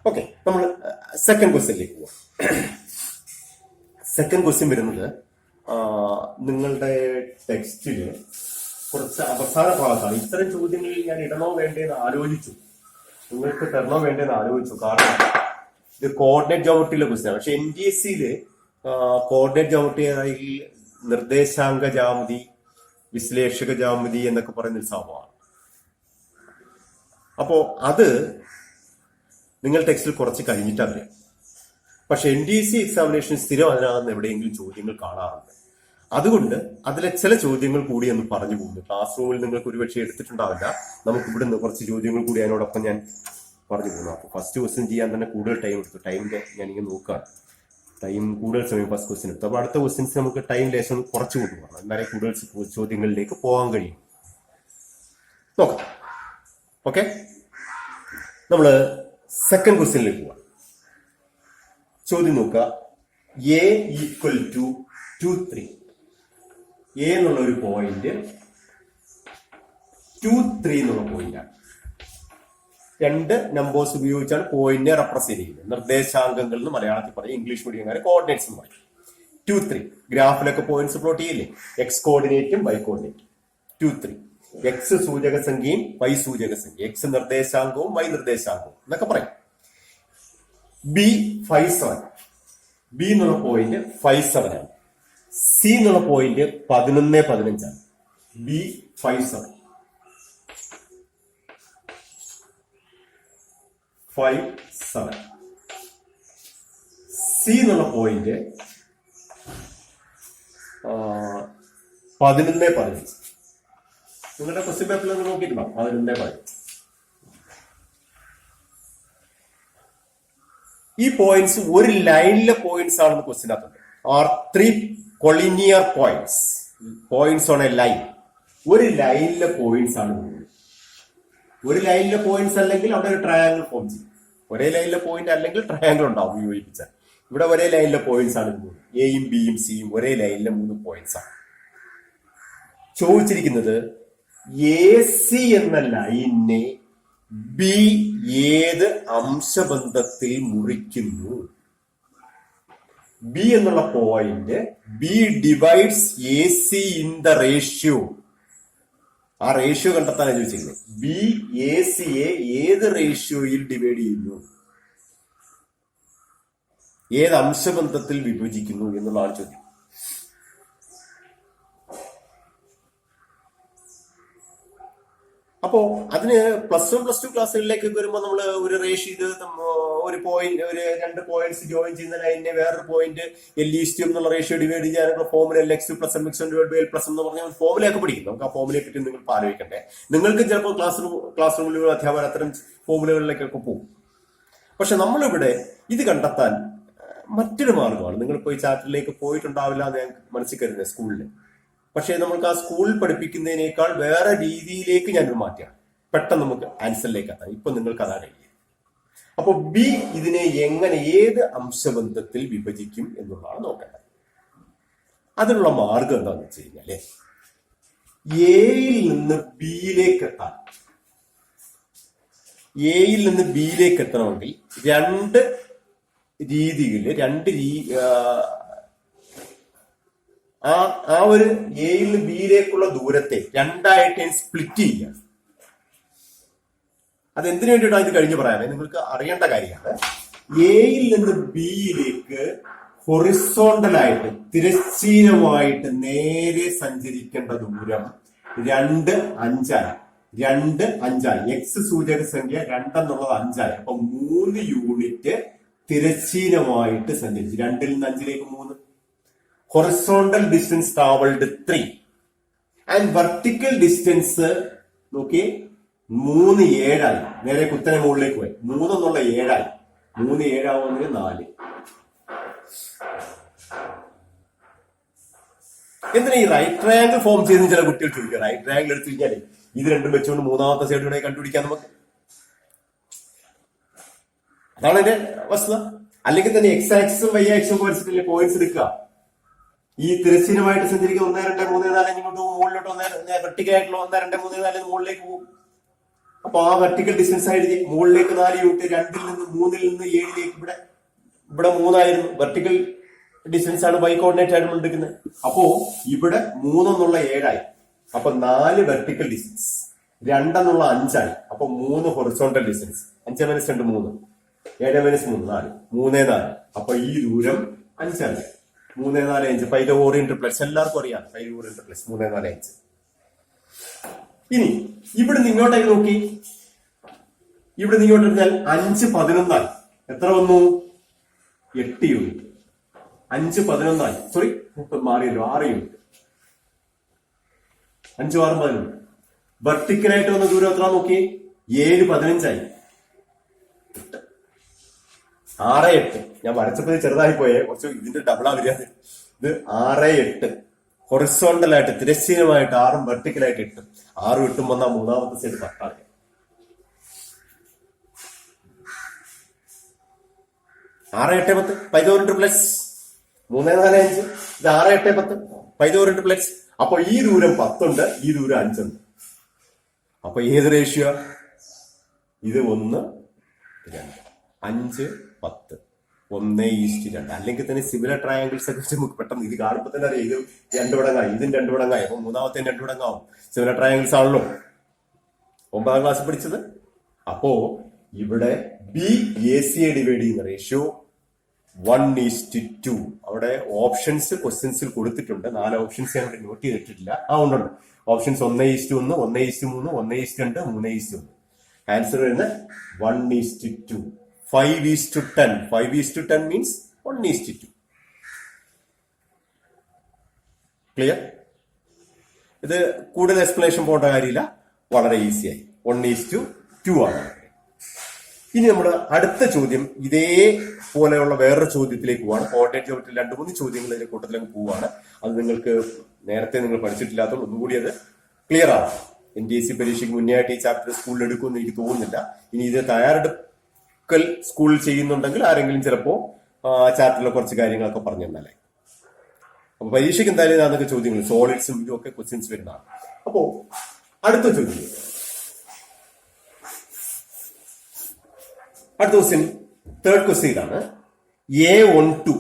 Okay, നമ്മൾ second ക്വസ്റ്റ്യനിലേക്ക് പോവാം. സെക്കൻഡ് ക്വസ്റ്റ്യൻ വരുന്നത് നിങ്ങളുടെ ടെക്സ്റ്റില് കുറച്ച് അവസാന ഭാഗത്താണ്. ഇത്തരം ചോദ്യങ്ങളിൽ ഞാൻ ഇടണോ വേണ്ടേന്ന് ആലോചിച്ചു, നിങ്ങൾക്ക് തരണോ വേണ്ടേന്ന് ആലോചിച്ചു. കാരണം ഇത് കോർഡിനേറ്റ് ജോമെട്രിയിലെ ക്വസ്റ്റ്യൻ. പക്ഷെ NDSCയില് കോർഡിനേറ്റ് ജോമെട്രി നിർദ്ദേശാംക ജാമിതി, വിശ്ലേഷക ജാമിതി എന്നൊക്കെ പറയുന്ന ഒരു സംഭവമാണ്. അപ്പോ അത് നിങ്ങൾ ടെക്സ്റ്റിൽ കുറച്ച് കഴിഞ്ഞിട്ട് അറിയാം. പക്ഷെ NDSC എക്സാമിനേഷൻ സ്ഥിരം അതിനകത്ത് എവിടെയെങ്കിലും ചോദ്യങ്ങൾ കാണാറുണ്ട്. അതുകൊണ്ട് അതിലെ ചില ചോദ്യങ്ങൾ കൂടി എന്ന് പറഞ്ഞു പോകുന്നു. ക്ലാസ് റൂമിൽ നിങ്ങൾക്ക് ഒരുപക്ഷെ എടുത്തിട്ടുണ്ടാവില്ല. നമുക്ക് ഇവിടെ നിന്ന് കുറച്ച് ചോദ്യങ്ങൾ കൂടി അതിനോടൊപ്പം ഞാൻ പറഞ്ഞു പോകുന്നു. അപ്പൊ ഫസ്റ്റ് ക്വസ്റ്റ്യൻ ചെയ്യാൻ തന്നെ കൂടുതൽ ടൈം എടുത്തു. ടൈമിന്റെ ഞാനിങ്ങനെ നോക്കുകയാണ്, ടൈം കൂടുതൽ സമയം ഫസ്റ്റ് ക്വസ്റ്റ്യൻ എടുത്തു. അപ്പൊ അടുത്ത ക്വസ്റ്റ്യൻസ് നമുക്ക് ടൈം ലേശം കുറച്ച് കൊണ്ടുപോകണം, എന്നാലേ കൂടുതൽ ചോദ്യങ്ങളിലേക്ക് പോകാൻ കഴിയും. നോക്കാം. ഓക്കെ, നമ്മള് സെക്കൻഡ് ക്വസ്റ്റ്യനിലേക്ക് പോവാം. ചോദ്യം നോക്കുക. A equal to 2, 3. A എന്നുള്ള ഒരു പോയിന്റ് 2, 3 എന്നുള്ള പോയിന്റാണ്. രണ്ട് നമ്പേഴ്സ് ഉപയോഗിച്ചാണ് പോയിന്റിനെ റെപ്രസെന്റ് ചെയ്യുന്നത്. നിർദ്ദേശാംഗങ്ങൾ എന്ന് മലയാളത്തിൽ പറയും, ഇംഗ്ലീഷ് മീഡിയംകാരെ കോർഡിനേറ്റ്സ് എന്ന് പറയും. 2, 3 ഗ്രാഫിലൊക്കെ പോയിന്റ്സ് പ്ലോട്ട് ചെയ്യില്ലേ, എക്സ് കോർഡിനേറ്റും വൈ കോർഡിനേറ്റും. 2, 3 എക്സ് സൂചക സംഖ്യയും വൈ സൂചക സംഖ്യ, എക്സ് നിർദ്ദേശാംഗവും വൈ നിർദ്ദേശാംഗവും എന്നൊക്കെ പറയും. B 5, 7. B എന്നുള്ള പോയിന്റ് 5, 7 ആണ്. C എന്നുള്ള പോയിന്റ് 11, 15 ആണ്. B 5, 7. 5, 7. C എന്നുള്ള പോയിന്റ് 11, 15. നിങ്ങളുടെ ക്വസ്റ്റ്യൻ പേപ്പറിൽ ഒന്ന് നോക്കിയിട്ടുണ്ടാവും. 11, 15. ഈ പോയിന്റ്സ് ഒരു ലൈനിലെ പോയിന്റ്സ് ആണെന്ന് ക്വസ്റ്റ്യൻ ആകുന്നുണ്ട്. Are 3 collinear points on a line. ഒരു ലൈനിലെ പോയിന്റ്സ് ആണ്. ഒരു ലൈനിലെ പോയിന്റ്സ് അല്ലെങ്കിൽ അവിടെ ഒരു ട്രയാങ്കിൾ ഫോം ചെയ്യും. ഒരേ ലൈനിലെ പോയിന്റ് അല്ലെങ്കിൽ ട്രയാങ്കിൾ ഉണ്ടാവും യോജിപ്പിച്ചാൽ. ഇവിടെ ഒരേ ലൈനിലെ പോയിന്റ്സ് ആണ്. എയും ബിയും സിയും ഒരേ ലൈനിലെ 3 പോയിന്റ്സ് ആണ്. ചോദിച്ചിരിക്കുന്നത് AC എന്ന ലൈനിനെ B ഏത് അംശബന്ധത്തിൽ മുറിക്കുന്നു? B എന്നുള്ള point B divides AC in the ratio. ആ റേഷ്യോ കണ്ടെത്താനാണ് ചോദിച്ചിരിക്കുന്നത്. B AC യെ ഏത് റേഷ്യോയിൽ ഡിവൈഡ് ചെയ്യുന്നു, ഏത് അംശബന്ധത്തിൽ വിഭജിക്കുന്നു എന്നുള്ളതാണ് ചോദ്യം. അപ്പോ അതിന് +1, +2 ക്ലാസ്സുകളിലേക്ക് വരുമ്പോൾ നമ്മൾ ഒരു റേഷ്യോ, ഇത് ഒരു പോയിന്റ്, ഒരു 2 പോയിന്റ്സ് ജോയിൻ ചെയ്യുന്ന ലൈനിനെ വേറൊരു പോയിന്റ് LE എന്നുള്ള റേഷ്യോ ഡിവൈഡ് ചെയ്യാനുള്ള ഫോമുല LX + MX / L + എന്ന് പറഞ്ഞ ഫോമുലയൊക്കെ പഠിക്കും. നമുക്ക് ആ ഫോമുലയെ പറ്റി നിങ്ങൾ ആലോചിക്കണ്ടേ. നിങ്ങൾക്ക് ചിലപ്പോൾ ക്ലാസ് റൂമിൽ അധ്യാപകർ അത്തരം ഫോമുലകളിലേക്കൊക്കെ പോകും. പക്ഷെ നമ്മളിവിടെ ഇത് കണ്ടെത്താൻ മറ്റൊരു മാർഗമാണ്. നിങ്ങൾ പോയി ചാറ്റിലേക്ക് പോയിട്ടുണ്ടാവില്ല എന്ന് ഞാൻ മനസ്സിൽ കരുതുന്നത് സ്കൂളിൽ. പക്ഷെ നമുക്ക് ആ സ്കൂളിൽ പഠിപ്പിക്കുന്നതിനേക്കാൾ വേറെ രീതിയിലേക്ക് ഞാനത് മാറ്റിയാണ്. പെട്ടെന്ന് നമുക്ക് ആൻസറിലേക്ക് എത്താം. ഇപ്പൊ നിങ്ങൾക്ക് അതാണ് കഴിയും. അപ്പൊ B ഇതിനെ എങ്ങനെ, ഏത് അംശബന്ധത്തിൽ വിഭജിക്കും എന്നുള്ളതാണ് നോക്കേണ്ടത്. അതിനുള്ള മാർഗം എന്താണെന്ന് വെച്ച് കഴിഞ്ഞാല് Aയിൽ നിന്ന് Bയിലേക്ക് എത്താൻ, Aയിൽ നിന്ന് Bയിലേക്ക് എത്തണമെങ്കിൽ രണ്ട് ആ ഒരു Aയിൽ നിന്ന് Bയിലേക്കുള്ള ദൂരത്തെ രണ്ടായിട്ട് സ്പ്ലിറ്റ് ചെയ്യുക. അതെന്തിനു വേണ്ടിയിട്ടാണ് ഇത് കഴിഞ്ഞ് പറയാമേ, നിങ്ങൾക്ക് അറിയേണ്ട കാര്യമാണ്. Aയിൽ നിന്ന് Bയിലേക്ക് ഹൊറിസോണ്ടലായിട്ട്, തിരശ്ചീനമായിട്ട് നേരെ സഞ്ചരിക്കേണ്ട ദൂരം 2, 5 ആയി. 2, 5 ആയി. എക്സ് സൂചക സംഖ്യ 2 എന്നുള്ളത് 5 ആയി. അപ്പൊ 3 യൂണിറ്റ് തിരശ്ചീനമായിട്ട് സഞ്ചരിച്ചു. 2ൽ നിന്ന് 5ലേക്ക് 3. Horizontal distance travelled 3 and vertical distance നോക്കി 3, 7 ആയി. നേരെ കുത്തനെ മുകളിലേക്ക് പോയി. 3 എന്നുള്ള 7 ആയി. 3, 7 ആവുന്നതിന് 4. എന്തിനാ ഈ റൈറ്റ് ട്രയാങ്കിൾ ഫോം ചെയ്ത് ചില കുട്ടികൾ ചോദിക്കുക. റൈറ്റ് ട്രയാങ്കിൾ എടുത്തു കഴിഞ്ഞാൽ ഇത് രണ്ടും വെച്ചുകൊണ്ട് മൂന്നാമത്തെ സൈഡ് ഇവിടെ കണ്ടുപിടിക്കാൻ നമുക്ക്. അതാണ് എന്റെ വസ്തുത. അല്ലെങ്കിൽ തന്നെ X ആക്സിസും Y ആക്സിസും വരച്ചിട്ടില്ലേ പോയിന്റ്സ് എടുക്കുക. ഈ തിരശ്ചീനമായിട്ട് സഞ്ചരിക്കുന്ന 1, 2, 3, 4 ഇങ്ങോട്ട് പോകും. മുകളിലോട്ട് വെർട്ടിക്കലായിട്ടുള്ള 1, 2, 3, 4 മുകളിലേക്ക് പോകും. അപ്പൊ ആ വെർട്ടിക്കൽ ഡിസ്റ്റൻസ് ആയിട്ട് മുകളിലേക്ക് 4 യൂണിറ്റ്, 2 നിന്ന് 3 നിന്ന് 7 ഇവിടെ 3 വെർട്ടിക്കൽ ഡിസ്റ്റൻസ് ആണ് y കോർഡിനേറ്റ് ആയിട്ട് എടുക്കുന്നത്. അപ്പോ ഇവിടെ 3 എന്നുള്ള 7 അപ്പൊ 4 വെർട്ടിക്കൽ ഡിസ്റ്റൻസ്, 2 എന്നുള്ള 5 അപ്പൊ 3 ഹൊറിസോണ്ടൽ ഡിസ്റ്റൻസ്. 5 - 2 3, 7 - 3 4, 3 4. അപ്പൊ ഈ ദൂരം 5 3 4 5 പൈതഗോറിയൻ ട്രിപ്ലെറ്റ്സ് എല്ലാവർക്കും അറിയാം. Pythagorean triplets 3 4 5. ഇനി ഇവിടെ ഇങ്ങോട്ടേക്ക് നോക്കി, ഇവിടെ ഇങ്ങോട്ട് എടുത്താൽ 5 11 എത്ര വന്നു? 8 യൂണിറ്റ്. 5 11 സോറി മാറിയല്ലോ, 6 യൂണിറ്റ്. 5 6 11. വെർട്ടിക്കലായിട്ട് വന്ന ദൂരം എത്ര നോക്കി? 7 15 6 8. ഞാൻ വരച്ചപ്പോ ചെറുതായി പോയേ, കുറച്ച് ഇതിന്റെ ഡബിളാ വരിക. ഇത് 6 8 ഹൊറിസോണ്ടലായിട്ട് തിരശ്ചീനമായിട്ട് 6 വെർട്ടിക്കലായിട്ട് 8. 6 8 വന്നാൽ മൂന്നാമത്തെ സൈഡ് 10. 6 8 10 Pythagorean triplets 3 4 5. ഇത് 6 8 10 പൈതഗോറിയൻ ട്രിപ്ലെറ്റ്സ്. അപ്പൊ ഈ ദൂരം 10 ഉണ്ട്, ഈ ദൂരം 5 ഉണ്ട്. അപ്പൊ ഏത് റേഷ്യോ? ഇത് 1 2 5 10 1:2. അല്ലെങ്കിൽ തന്നെ സിമിലർ ട്രയാങ്കിൾസ് ഒക്കെ നമുക്ക് പെട്ടെന്ന് ഇത് കാണുമ്പോൾ തന്നെ അറിയാം, ഇത് 2 മടങ്ങായി, ഇതും 2 മടങ്ങായി. അപ്പൊ മൂന്നാമത്തെ 2 മടങ്ങാവും. സിമിലർ ട്രയാങ്കിൾസ് ആണല്ലോ 9ാം ക്ലാസ് പഠിച്ചത്. അപ്പോ ഇവിടെ BAC ഡിവൈഡ് ചെയ്യുന്ന റേഷ്യോ 1:2. അവിടെ ഓപ്ഷൻസ് ക്വസ്റ്റ്യൻസിൽ കൊടുത്തിട്ടുണ്ട്. 4 ഓപ്ഷൻസ് ഞാൻ നോട്ട് ചെയ്തിട്ടില്ല. ഉണ്ട്. ഓപ്ഷൻസ് 1:1, 1:3, 1:2, 3:1. ആൻസർ വരുന്നത് 1:2. 5:10. 5:10 മീൻസ് 1:2. ക്ലിയർ? ഇത് കൂടുതൽ എക്സ്പ്ലനേഷൻ പോകേണ്ട കാര്യമില്ല, വളരെ ഈസിയായി. 1:2 ആണ്. ഇനി നമ്മുടെ അടുത്ത ചോദ്യം ഇതേപോലെയുള്ള വേറൊരു ചോദ്യത്തിലേക്ക് പോവാണ്. കോർഡിനേറ്റ് ജോമെട്രി 2-3 ചോദ്യങ്ങൾ ഇതിന്റെ കൂട്ടത്തിലേക്ക് പോവാണ്. അത് നിങ്ങൾക്ക് നേരത്തെ നിങ്ങൾ പഠിച്ചിട്ടില്ലാത്തതുകൊണ്ട് ഒന്നുകൂടി അത് ക്ലിയർ ആണ്. NTSC പരീക്ഷയ്ക്ക് മുന്നേ ആയിട്ട് ഈ ചാപ്റ്റർ സ്കൂളിൽ എടുക്കുമെന്ന് എനിക്ക് തോന്നുന്നില്ല. ഇനി ഇത് തയ്യാറെടുക്കൽ സ്കൂളിൽ ചെയ്യുന്നുണ്ടെങ്കിൽ ആരെങ്കിലും ചിലപ്പോ ചാപ്റ്ററിലെ കുറച്ച് കാര്യങ്ങളൊക്കെ പറഞ്ഞു തന്നാലേ. അപ്പൊ പരീക്ഷയ്ക്ക് എന്തായാലും ഇതാന്നൊക്കെ ചോദ്യങ്ങൾ, സോളിഡ്സും ഇതും ഒക്കെ ക്വസ്റ്റ്യൻസ് വരുന്നതാണ്. അപ്പോ അടുത്ത ചോദ്യം, അടുത്ത ക്വസ്റ്റ്യൻ, തേർഡ് ക്വസ്റ്റ്യൻ ഇതാണ്. A12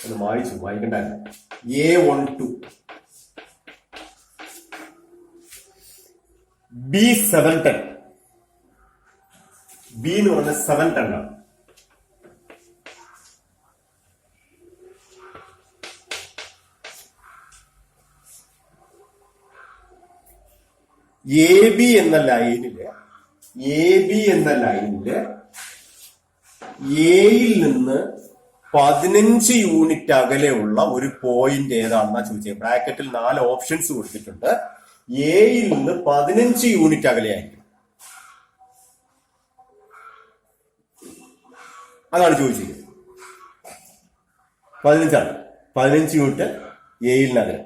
എന്ന് വായിക്കണ്ടായിരുന്നു. A12 B710. B എന്ന് പറഞ്ഞ 710 ആണ്. AB എന്ന ലൈനില് എയിൽ നിന്ന് 15 യൂണിറ്റ് അകലെയുള്ള ഒരു പോയിന്റ് ഏതാണെന്നാ ചോദിച്ചത്. ബ്രാക്കറ്റിൽ 4 ഓപ്ഷൻസ് കൊടുത്തിട്ടുണ്ട്. എയിൽ നിന്ന് 15 യൂണിറ്റ് അകലെയായിരിക്കും, അതാണ് ചോദിച്ചത്. 15 യൂണിറ്റ് എയിൽ നിന്ന് അകലെ.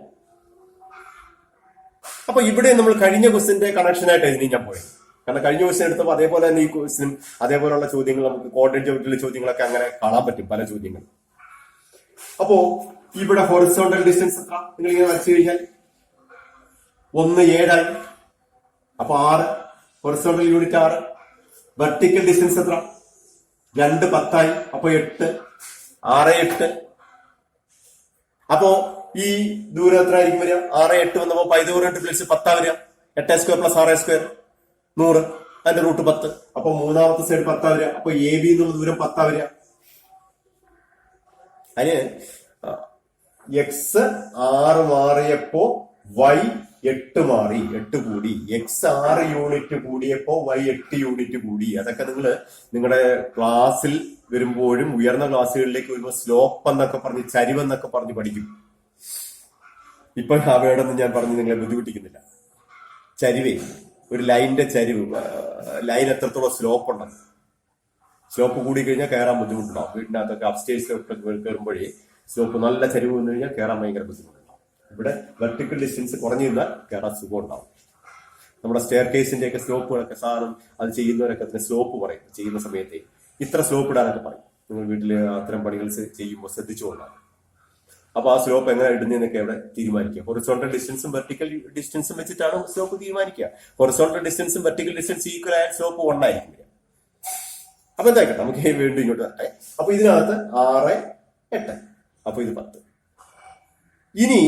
അപ്പൊ ഇവിടെ നമ്മൾ കഴിഞ്ഞ ക്വസ്റ്റിന്റെ കണക്ഷനായിട്ട് ഇതിന് ഞാൻ പോയത്. കാരണം കഴിഞ്ഞ ക്വസ്റ്റ്യൻ എടുത്തപ്പോൾ അതേപോലെ തന്നെ ഈ ക്വസ്റ്റിനും അതേപോലെയുള്ള ചോദ്യങ്ങൾ നമുക്ക് കോർഡിനേറ്റ് ജോമെട്രിയിലെ ചോദ്യങ്ങളൊക്കെ അങ്ങനെ കാണാൻ പറ്റും, പല ചോദ്യങ്ങൾ. അപ്പോ ഇവിടെ ഹൊറിസോണ്ടൽ ഡിസ്റ്റൻസ് എത്ര നിങ്ങൾ ഇങ്ങനെ വരച്ചു കഴിഞ്ഞാൽ 1 7 അപ്പൊ 6 ഹൊറിസോണ്ടൽ യൂണിറ്റ് 6. വെർട്ടിക്കൽ ഡിസ്റ്റൻസ് എത്ര? 2 10 അപ്പൊ 8 6 8. അപ്പോ ഈ ദൂരം എത്ര ആയിരിക്കും വരിക? 6 8 വന്നപ്പോ പൈതഗോറിയൻ ട്രിപ്ലെറ്റ്സ് 10 വരിക. 8² + 6² 100, അതിന്റെ റൂട്ട് 10. അപ്പൊ മൂന്നാമത്തെ സൈഡ് 10 വരിക. അപ്പൊ AB എന്നുള്ള ദൂരം 10 വരിക. അതിന് X 6 മാറിയപ്പോ Y 8 മാറി, 8 കൂടി. X 6 യൂണിറ്റ് കൂടിയപ്പോ Y 8 യൂണിറ്റ് കൂടി. അതൊക്കെ നിങ്ങളുടെ ക്ലാസ്സിൽ വരുമ്പോഴും ഉയർന്ന ക്ലാസ്സുകളിലേക്ക് വരുമ്പോൾ സ്ലോപ്പ് എന്നൊക്കെ പറഞ്ഞ്, ചരിവെന്നൊക്കെ പറഞ്ഞ് പഠിക്കും. ഇപ്പൊ അവയോടൊന്നും ഞാൻ പറഞ്ഞ് നിങ്ങളെ ബുദ്ധിമുട്ടിക്കുന്നില്ല. ചരിവേ, ഒരു ലൈനിന്റെ ചരിവ്, ലൈൻ എത്രത്തോളം സ്ലോപ്പ് ഉണ്ടെന്ന്. സ്ലോപ്പ് കൂടി കഴിഞ്ഞാൽ കയറാൻ ബുദ്ധിമുട്ടുണ്ടാവും. വീടിനകത്തൊക്കെ അപ്സ്റ്റേഴ്സിലൊക്കെ കയറുമ്പോഴേ സ്ലോപ്പ് നല്ല ചരിവ് വന്നു കഴിഞ്ഞാൽ കയറാൻ ഭയങ്കര ബുദ്ധിമുട്ടുണ്ടാവും. ഇവിടെ വെർട്ടിക്കൽ ഡിസ്റ്റൻസ് കുറഞ്ഞു നിന്നാൽ കയറാൻ സുഖം ഉണ്ടാവും. നമ്മുടെ സ്റ്റെയർ കേസിന്റെ ഒക്കെ സ്ലോപ്പുകളൊക്കെ സാധനം അത് ചെയ്യുന്നവരൊക്കെ അതിന് സ്ലോപ്പ് പറയും. ചെയ്യുന്ന സമയത്തെ ഇത്ര സ്ലോപ്പ് ഇടാനൊക്കെ പറയും. നിങ്ങൾ വീട്ടിൽ അത്തരം പണികൾ ചെയ്യുമ്പോൾ ശ്രദ്ധിച്ചുകൊണ്ടാണ്. അപ്പൊ ആ സ്ലോപ്പ് എങ്ങനെ ഇടുന്നതെന്നൊക്കെ അവിടെ തീരുമാനിക്കുക. ഹൊറിസോണ്ടൽ ഡിസ്റ്റൻസും വെർട്ടിക്കൽ ഡിസ്റ്റൻസും വെച്ചിട്ടാണ് സ്ലോപ്പ് തീരുമാനിക്കുക. ഹൊറിസോണ്ടൽ ഡിസ്റ്റൻസും വെർട്ടിക്കൽ ഡിസ്റ്റൻസ് ഈക്വൽ ആയ സ്ലോപ്പ് 1 ആയിരിക്കും. അപ്പൊ എന്തായിക്കട്ടെ, നമുക്ക് വീണ്ടും ഇങ്ങോട്ട് വരട്ടെ. അപ്പൊ ഇതിനകത്ത് 6, 8, അപ്പൊ ഇത് 10. ഇനി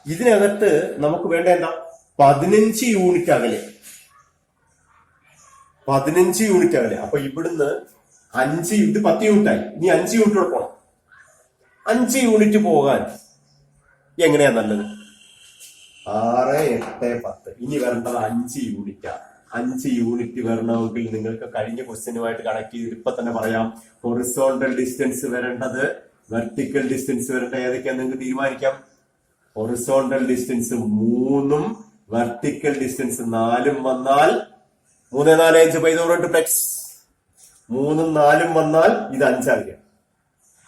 ഇതിനകത്ത് നമുക്ക് വേണ്ട എന്താ, 15 യൂണിറ്റ് അകലെ. 15 യൂണിറ്റ് അകലെ. അപ്പൊ ഇവിടുന്ന് 5, ഇത് 10 യൂണിറ്റ് ആയി. ഇനി 5 യൂണിറ്റ് കൂടെ പോകണം. 5 യൂണിറ്റ് പോകാൻ എങ്ങനെയാ നല്ലത്? 6, 8, 10. ഇനി വരേണ്ടത് 5 യൂണിറ്റാണ്. 5 യൂണിറ്റ് വരണമെങ്കിൽ നിങ്ങൾക്ക് കഴിഞ്ഞ ക്വസ്റ്റ്യനുമായിട്ട് കണക്ട് ചെയ്തിട്ട് ഇപ്പൊ തന്നെ പറയാം. ഹൊറിസോണ്ടൽ ഡിസ്റ്റൻസ് വരേണ്ടത്, വെർട്ടിക്കൽ ഡിസ്റ്റൻസ് വരേണ്ടത് ഏതൊക്കെയാന്ന് നിങ്ങൾക്ക് തീരുമാനിക്കാം. ഹൊറിസോണ്ടൽ ഡിസ്റ്റൻസ് 3ഉം വെർട്ടിക്കൽ ഡിസ്റ്റൻസ് 4ഉം വന്നാൽ 3, 4, 5 പൈതോറോട്ട് പ്ലസ് 3ഉം 4ഉം വന്നാൽ ഇത് 5 ആയിരിക്കും.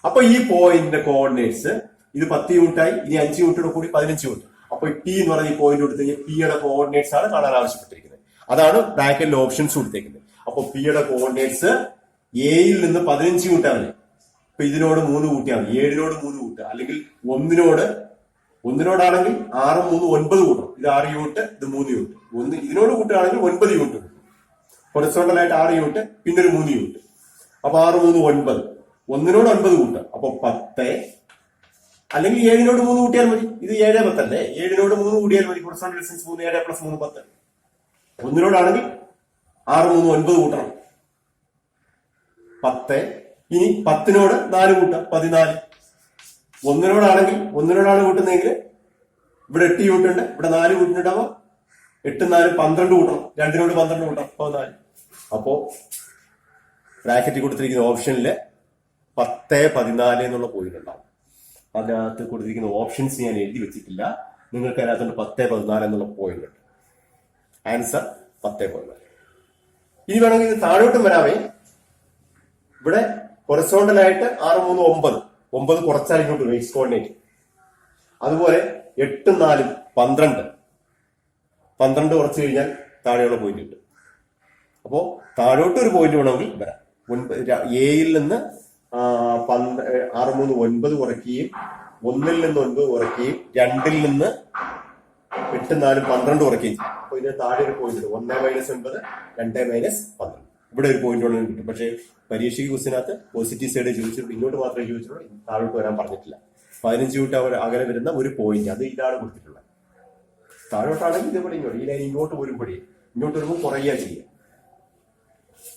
അപ്പൊ ഈ പോയിന്റിന്റെ കോർഡിനേറ്റ്സ് ഇത് 10 യൂണിറ്റായി. ഇനി 5 യൂണിറ്റോട് കൂടി 15 യൂണിറ്റ്. അപ്പൊ പി എന്ന് പറഞ്ഞ ഈ പോയിന്റ് കൊടുത്തു കഴിഞ്ഞാൽ പിയുടെ കോർഡിനേറ്റ്സ് ആണ് കാണാൻ ആവശ്യപ്പെട്ടിരിക്കുന്നത്. അതാണ് ബ്രാക്കറ്റിൽ ഓപ്ഷൻസ് കൊടുത്തേക്കുന്നത്. അപ്പൊ പിയുടെ കോർഡിനേറ്റ്സ് എയിൽ നിന്ന് 15 യൂണിറ്റാണ്. ഇപ്പൊ ഇതിനോട് 3 കൂട്ടിയാണ്, 7നോട് 3 കൂട്ടുക, അല്ലെങ്കിൽ ഒന്നിനോടാണെങ്കിൽ 6, 3, 9 കൂട്ടണം. ഇത് 6 യൂണിറ്റ്, ഇത് 3 യൂണിറ്റ്. ഇതിനോട് കൂട്ടുകയാണെങ്കിൽ 9 യൂണിറ്റ് കൂട്ടും. ഹൊറിസോണ്ടൽ ആയിട്ട് 6 യൂണിറ്റ്, പിന്നെ ഒരു 3 യൂണിറ്റ്. അപ്പൊ 6, 3, 9. ഒന്നിനോട് 9 കൂട്ടുക. അപ്പൊ 10, അല്ലെങ്കിൽ 7നോട് 3 കൂട്ടിയാൽ മതി. ഇത് 7, 10 അല്ലേ? 7നോട് 3 കൂട്ടിയാൽ മതി. Horizontal distance 3, 7 + 3, 10. ഒന്നിനോടാണെങ്കിൽ 6, 3, 9 കൂട്ടണം, 10. ഇനി 10നോട് 4 കൂട്ടാം, 14. ഒന്നിനോടാണ് കൂട്ടുന്നതെങ്കിൽ ഇവിടെ 8 യൂണിറ്റ് ഉണ്ട്, ഇവിടെ 4 യൂണിറ്റ് ഉണ്ടാവുക. 8, 4, 12 കൂട്ടണം. 2നോട് 12 കൂട്ടാം, 14. അപ്പോ ബ്രാക്കറ്റിൽ കൊടുത്തിരിക്കുന്ന ഓപ്ഷനില് 10, 14 എന്നുള്ള പോയിന്റ് ഉണ്ടാവും. അതിനകത്ത് കൊടുത്തിരിക്കുന്ന ഓപ്ഷൻസ് ഞാൻ എഴുതി വെച്ചിട്ടില്ല. നിങ്ങൾക്ക് അതിനകത്തുണ്ട് 10, 14 എന്നുള്ള പോയിന്റ് ഉണ്ട്. ആൻസർ 10, 14. ഇനി വേണമെങ്കിൽ ഇത് താഴോട്ടും വരാമേ. ഇവിടെ ഹൊറിസോണ്ടൽ ആയിട്ട് 6, 3, 9. 9 കുറച്ചാൽ ഇങ്ങോട്ട് വരും, എക്സ് കോർഡിനേറ്റ്. അതുപോലെ 8, 4, 12. 12 കുറച്ച് കഴിഞ്ഞാൽ താഴെയുള്ള പോയിന്റ് ഉണ്ട്. അപ്പോ താഴോട്ട് ഒരു പോയിന്റ് വേണമെങ്കിൽ വരാം. എയിൽ നിന്ന് 6, 3, 9 കുറയ്ക്കുകയും 1ൽ നിന്ന് 9 കുറയ്ക്കുകയും 2ൽ നിന്ന് 8, 4, 12 കുറയ്ക്കുകയും ചെയ്യും. അപ്പൊ ഇതിന് താഴെ ഒരു പോയിന്റ് ഉണ്ട്, 1 - 9, 2 - 12. ഇവിടെ ഒരു പോയിന്റ് ഉള്ളത് കിട്ടും. പക്ഷേ പരീക്ഷയ്ക്ക് ക്വസ്റ്റിനകത്ത് പോസിറ്റീവ് സൈഡ് ചോദിച്ചിട്ടുണ്ട്, ഇങ്ങോട്ട് മാത്രമേ ചോദിച്ചിട്ടുള്ളൂ, താഴോട്ട് വരാൻ പറഞ്ഞിട്ടില്ല. 15 യൂണിറ്റ് അകലെ വരുന്ന ഒരു പോയിന്റ്, അത് ഇതാണ് കൊടുത്തിട്ടുള്ളത്. താഴോട്ടാണെങ്കിൽ ഇതേപോലെ ഇങ്ങോട്ട്, ഈ ലൈൻ ഇങ്ങോട്ട് വരുമ്പോഴേ, ഇങ്ങോട്ട് വരുമ്പോൾ കുറയുക ചെയ്യുക.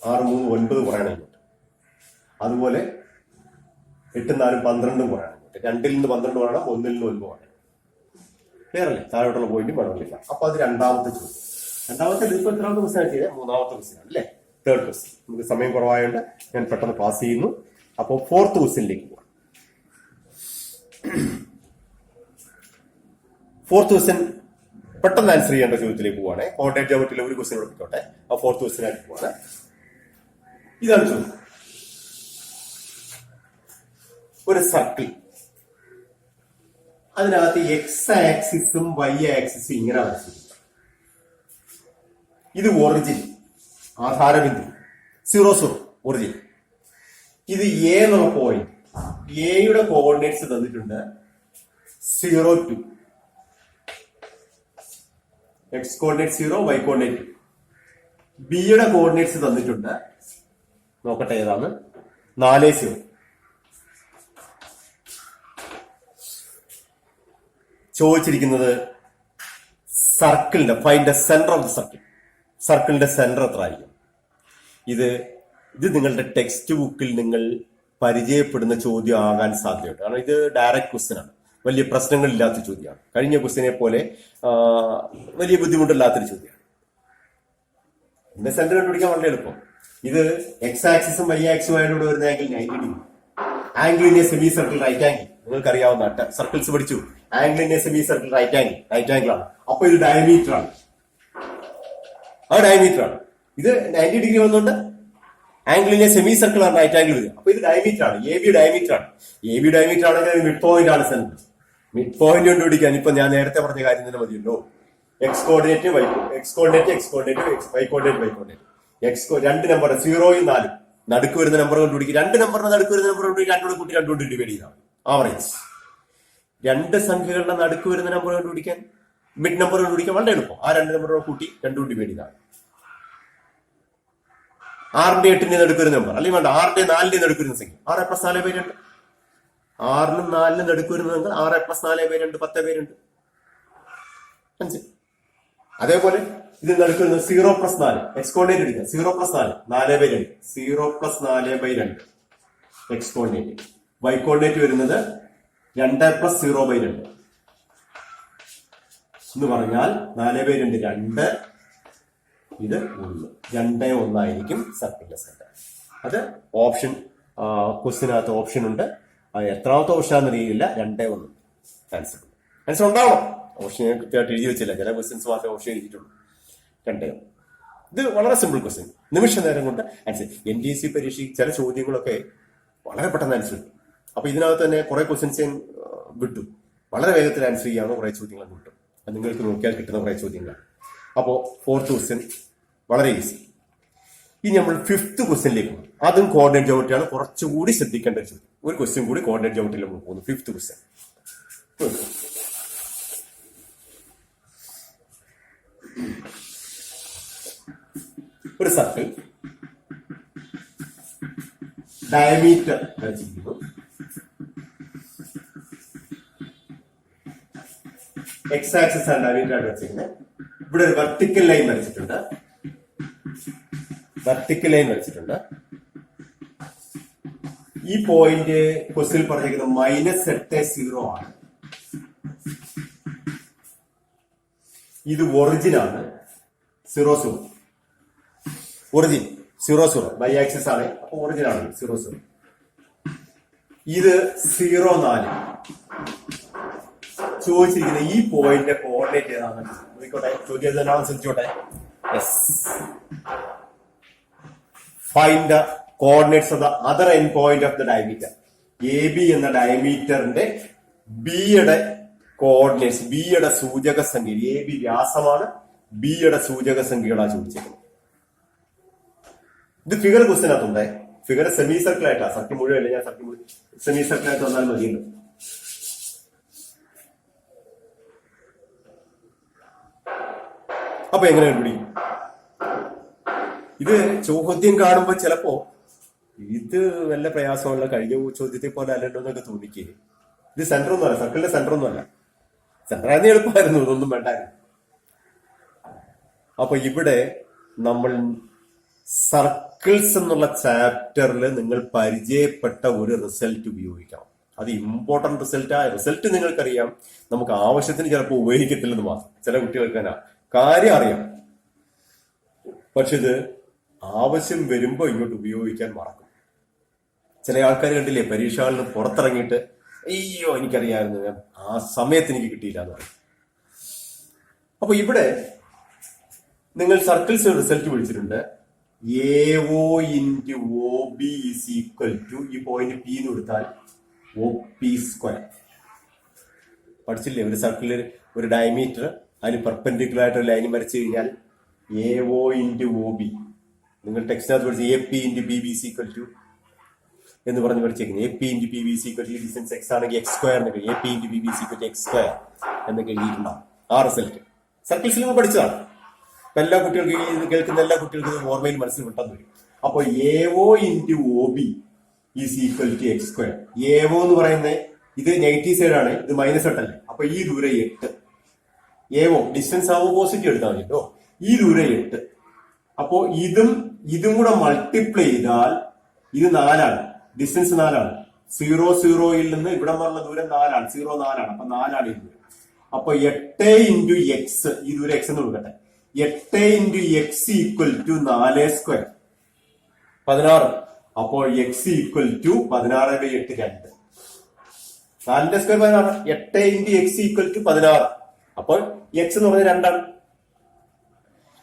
6, 3, 9 കുറയണം ഇങ്ങോട്ട്. അതുപോലെ 8, 4, 12 കുറയണം ഇങ്ങോട്ട്. 2ൽ നിന്ന് 12 കുറയണം, 1ൽ നിന്ന് 9 കുറയണം. ക്ലിയർ അല്ലേ? താഴോട്ടുള്ള പോയിന്റ് വേണമെന്നില്ല. അപ്പൊ അത് രണ്ടാമത്തെ ചോദ്യം. രണ്ടാമത്തെ ഇതിപ്പോ എത്രാമത്തെ ക്വസ്റ്റ്യൻ ചെയ്തത്? 3ാമത്തെ ക്വസ്റ്റ്യൻ ആണ് അല്ലേ? 3rd question. നമുക്ക് സമയം കുറവായതുകൊണ്ട് ഞാൻ പെട്ടെന്ന് പാസ് ചെയ്യുന്നു. അപ്പോൾ 4th ക്വസ്റ്റ്യനിലേക്ക് പോകാം. 4th ക്വസ്റ്റ്യൻ പെട്ടെന്ന് ആൻസർ ചെയ്യേണ്ട ചോദ്യത്തിലേക്ക് പോവാണ്. കോർഡിനേറ്റ് ജോമെട്രിയിലെ ഒരു ക്വസ്റ്റ്യൻ എടുത്തോട്ടെ. ആ 4th ക്വസ്റ്റ്യനായിട്ട് പോവാണ്. ഇതാണ് ചോദ്യം. ഒരു സർക്കിൾ, അതിനകത്ത് എക്സ് ആക്സിസും വൈ ആക്സിസും ഇങ്ങനെ വരച്ചിരിക്കും. ഇത് ഒറിജിൻ, ആധാരബിന്ദു 0, 0 ഒറിജിൻ. ഇത് എ എന്നുള്ള പോയിന്റ്. എയുടെ കോർഡിനേറ്റ്സ് തന്നിട്ടുണ്ട് 0, 2. X coordinate 0, y coordinate 2. ബിയുടെ കോർഡിനേറ്റ്സ് തന്നിട്ടുണ്ട്, നോക്കട്ടെ ഏതാണ്, 4, 0. ചോദിച്ചിരിക്കുന്നത് സർക്കിളിന്റെ find the centre of the circle. സർക്കിളിന്റെ സെന്റർ എത്ര ആയിരിക്കും? ഇത് നിങ്ങളുടെ ടെക്സ്റ്റ് ബുക്കിൽ നിങ്ങൾ പരിചയപ്പെടുന്ന ചോദ്യം ആകാൻ സാധ്യതയുണ്ട്. കാരണം ഇത് ഡയറക്റ്റ് ക്വസ്റ്റ്യൻ ആണ്, വലിയ പ്രശ്നങ്ങളില്ലാത്ത ചോദ്യമാണ്. കഴിഞ്ഞ ക്വസ്റ്റ്യനെ പോലെ വലിയ ബുദ്ധിമുട്ടില്ലാത്തൊരു ചോദ്യമാണ്. ഇതിന്റെ സെന്റർ കണ്ടുപിടിക്കാൻ വളരെ എളുപ്പം. ഇത് എക്സ് ആക്സിസും വൈ ആക്സിസും ആയതുകൊണ്ട് വരുന്ന angle 90 degree. Angle in a semi circle right angle, നിങ്ങൾക്ക് അറിയാവുന്ന സർക്കിൾസ് പഠിച്ചു. Angle in a semi circle right angle ആണ്. അപ്പൊ ഇത് ഡയമീറ്റർ ആണ്. ആ ഡയമീറ്റർ ആണ്. ഇത് 90 ഡിഗ്രി വന്നുകൊണ്ട് angle in a semi circle ആണ് റൈറ്റ് ആംഗിൾ വരിക. അപ്പൊ ഇത് ഡയമീറ്റർ ആണ്. എ ബി ഡയമീറ്റർ ആണ്. എ ബി ഡയമീറ്റർ ആണെങ്കിൽ മിഡ് പോയിന്റ് ആണ് സെന്റർ. മിഡ് പോയിന്റ് കണ്ടുപിടിക്കാൻ ഇപ്പൊ ഞാൻ നേരത്തെ പറഞ്ഞ കാര്യം തന്നെ മതിയല്ലോ. X coordinate y coordinate 2 number 0, 4 നടുക്ക് വരുന്ന നമ്പർ കണ്ടുപിടിക്കും. 2 നമ്പറിന് നടുക്ക് വരുന്ന നമ്പർ കണ്ടുപിടിക്കും. 2 കൊണ്ട് ഡിവൈഡ് ചെയ്താൽ ആവറേജ്. രണ്ട് സംഖ്യകളുടെ നടുക്ക് വരുന്ന നമ്പർ കണ്ടുപിടിക്കാൻ, മിഡ് നമ്പർ കണ്ടുപിടിക്കാൻ വളരെ എളുപ്പം. ആ രണ്ട് നമ്പറോട് കൂട്ടി രണ്ടും ഡിവൈഡ് ചെയ്താണ്. 6ന്റെ 8ന്റെ നടുക്ക് വരുന്ന നമ്പർ, അല്ലെങ്കിൽ വേണ്ട 6ന്റെ 4ന്റെ നടുക്ക് വരുന്ന സംഖ്യ 6+4/2. 6നും 4നും നടുക്ക് വരുന്നത് 6+4/2 10/2. മനസ്സിലായി? അതേപോലെ ഇത് നടുക്ക് വരുന്നത് 0+4, എക്സ് കോർഡിനേറ്റ് എടുക്കുക. 0+4 4/2, 0+4/2 എക്സ് കോർഡിനേറ്റ്. വൈ കോർഡിനേറ്റ് വരുന്നത് 2+0/2 എന്ന് പറഞ്ഞാൽ 4/2 2, ഇത് 1. 2 1 ആയിരിക്കും സർക്കിളിന്റെ സെന്റർ. അത് ഓപ്ഷൻ ക്വസ്റ്റിനകത്ത് ഓപ്ഷൻ ഉണ്ട്. അത് എത്രാമത്തെ ഓപ്ഷൻ ആണെന്ന് അറിയില്ല. 2 1 ആൻസർ. ആൻസർ ഉണ്ടാവണം. ഓപ്ഷൻ കൃത്യമായിട്ട് എഴുതി വെച്ചില്ല, ചില ക്വസ്റ്റ്യൻസ് മാത്രമേ ഓപ്ഷൻ എഴുതിയിട്ടുള്ളൂ. 2 ഇത് വളരെ സിമ്പിൾ ക്വസ്റ്റ്യൻ, നിമിഷ നേരം കൊണ്ട് ആൻസർ. NTSC പരീക്ഷയ്ക്ക് ചില ചോദ്യങ്ങളൊക്കെ വളരെ പെട്ടെന്ന് ആൻസർ കിട്ടും. അപ്പൊ ഇതിനകത്ത് തന്നെ കുറെ ക്വസ്റ്റ്യൻസ് വിട്ടു, വളരെ വേഗത്തിൽ ആൻസർ ചെയ്യാവുന്ന കുറെ ചോദ്യങ്ങൾ കിട്ടും. അത് നിങ്ങൾക്ക് നോക്കിയാൽ കിട്ടുന്ന കുറെ ചോദ്യങ്ങളാണ്. അപ്പോ 4th ക്വസ്റ്റ്യൻ വളരെ ഈസി. ഇനി നമ്മൾ 5th ക്വസ്റ്റ്യനിലേക്ക് പോകും. അതും കോർഡിനേറ്റ് ജോമെട്രിയാണ്, കുറച്ചുകൂടി ശ്രദ്ധിക്കേണ്ട ഒരു ചോദ്യം. ഒരു ക്വസ്റ്റ്യൻ കൂടി കോർഡിനേറ്റ് ജോമെട്രിയിൽ നമ്മൾ പോകുന്നു. 5th question. ഒരു സർക്കിൾ ഡയമീറ്റർ വരച്ചിരിക്കുന്നു. എക്സ് ആക്സിസ് ആണ് ഡയമീറ്റർ ആയിട്ട് വരച്ചിരിക്കുന്നത്. ഇവിടെ ഒരു വെർട്ടിക്കൽ ലൈൻ വരച്ചിട്ടുണ്ട്. ഈ പോയിന്റ് ക്വസ്റ്റ്യൻ പറഞ്ഞിരിക്കുന്നത് -8 ആണ്. ഇത് ഒറിജിൻ ആണ്. 0 0 ഒറിജിൻ 0 0 ബൈ ആക്സിസ് ആണ്. അപ്പൊ ഒറിജിൻ ആണ് 0 0. ഇത് 0 4. ചോദിച്ചിരിക്കുന്ന ഈ പോയിന്റ് കോർഡിനേറ്റ് ഏതാണ്? നോക്കോട്ടെ, ചോദ്യം തന്നെയാണ്, ശ്രദ്ധിച്ചോട്ടെ. Find the coordinates of the other end point of the diameter. AB എന്ന ഡയമീറ്ററിന്റെ ബിയുടെ കോർഡിനേറ്റ്സ്, ബിയുടെ സൂചക സംഖ്യ. AB വ്യാസമാണ്, ബിയുടെ സൂചക സംഖ്യകളാണ് ചോദിച്ചിരിക്കുന്നത്. ഇത് ഫിഗർ ക്വസ്റ്റിനകത്തുണ്ടേ. ഫിഗർ സെമി സർക്കിൾ ആയിട്ടാണ്, സർക്കിൾ മുഴുവൻ ഞാൻ സർക്കിൾ സെമി സർക്കിൾ ആയിട്ട് വന്നാൽ മതിയല്ലോ. അപ്പൊ എങ്ങനെ കണ്ടുപിടിക്കും? ഇത് ചോദ്യം കാണുമ്പോൾ ചിലപ്പോ ഇത് വല്ല പ്രയാസമുള്ള കഴിഞ്ഞ ചോദ്യത്തെ പോലെ അല്ലല്ലോ എന്നൊക്കെ തോന്നിക്കേ. ഇത് സെന്റർ ഒന്നും അല്ല, സർക്കിളിന്റെ സെന്റർ ഒന്നും അല്ല. സെന്റർ ആയിരുന്നു എളുപ്പമായിരുന്നു, ഇതൊന്നും വേണ്ടായിരുന്നു. അപ്പൊ ഇവിടെ നമ്മൾ സർക്കിൾസ് എന്നുള്ള ചാപ്റ്ററിൽ നിങ്ങൾ പരിചയപ്പെട്ട ഒരു റിസൾട്ട് ഉപയോഗിക്കണം. അത് ഇമ്പോർട്ടന്റ് റിസൾട്ട്. ആ റിസൾട്ട് നിങ്ങൾക്കറിയാം, നമുക്ക് ആവശ്യത്തിന് ചിലപ്പോൾ ഉപയോഗിക്കത്തില്ലെന്ന് മാത്രം. ചില കുട്ടികൾക്ക് തന്നെ കാര്യം അറിയാം, പക്ഷെ ഇത് ആവശ്യം വരുമ്പോ ഇങ്ങോട്ട് ഉപയോഗിക്കാൻ മറക്കും. ചില ആൾക്കാർ കണ്ടില്ലേ, പരീക്ഷകളിൽ നിന്ന് പുറത്തിറങ്ങിയിട്ട് അയ്യോ എനിക്കറിയാമായിരുന്നു, ആ സമയത്ത് എനിക്ക് കിട്ടിയില്ല എന്ന് പറയും. അപ്പൊ ഇവിടെ നിങ്ങൾ സർക്കിൾസ് റിസൾട്ട് വിളിച്ചിട്ടുണ്ട്. AO × OB = ഈ പോയിന്റ് P എന്ന് കൊടുത്താൽ OP². പഠിച്ചില്ലേ? ഒരു സർക്കിളിൽ ഒരു ഡയമീറ്റർ, അതിന് പെർപെൻഡിക്കുലർ ആയിട്ട് ഒരു ലൈൻ വരച്ചു കഴിഞ്ഞാൽ AO × OB. നിങ്ങൾ ടെക്സ്റ്റിനകത്ത് പഠിച്ച AP × BBC = എന്ന് പറഞ്ഞ് പഠിച്ചേക്കുന്നത്. AP × PBC = ഡിസ്റ്റൻസ് x ആണെങ്കിൽ x² എന്നൊക്കെ, AP × BBC = x² എന്നൊക്കെ എഴുതിയിട്ടുണ്ടാവും. ആ റിസൾട്ട് സർക്കിൾസിൽ നിന്ന് പഠിച്ചതാണ്. എല്ലാ കുട്ടികൾക്കും, ഇത് കേൾക്കുന്ന എല്ലാ കുട്ടികൾക്കും ഇത് ഓർമ്മയിൽ മനസ്സിൽ വിട്ടെന്ന് വരും. അപ്പൊ AO × OB = x². AO എന്ന് പറയുന്നത് ഇത് നെഗറ്റീവ് സൈഡ് ആണ്, ഇത് -8 അല്ലേ. അപ്പൊ ഈ ദൂരം 8. AO ഡിസ്റ്റൻസ് ആവുമ്പോൾ പോസിറ്റീവ് എടുത്താൽ മതി കേട്ടോ. ഈ ദൂരം 8. അപ്പോ ഇതും കൂടെ മൾട്ടിപ്ലൈ ചെയ്താൽ ഇത് 4 ആണ്. ഡിസ്റ്റൻസ് 4 ആണ്. 0 0യിൽ നിന്ന് ഇവിടെ വന്ന ദൂരം 4 ആണ്. 0 4 ആണ്. അപ്പൊ 4 ആണ് ഈ ദൂരം. അപ്പൊ 8 × x, ഈ ദൂരം x എന്ന് കൊടുക്കട്ടെ. 8 × x = 4² 16. അപ്പോൾ x = 16/8 2. 4ന്റെ സ്ക്വയർ 16. 8 × x = 16. അപ്പോൾ x എന്ന് പറഞ്ഞാൽ 2 ആണ്.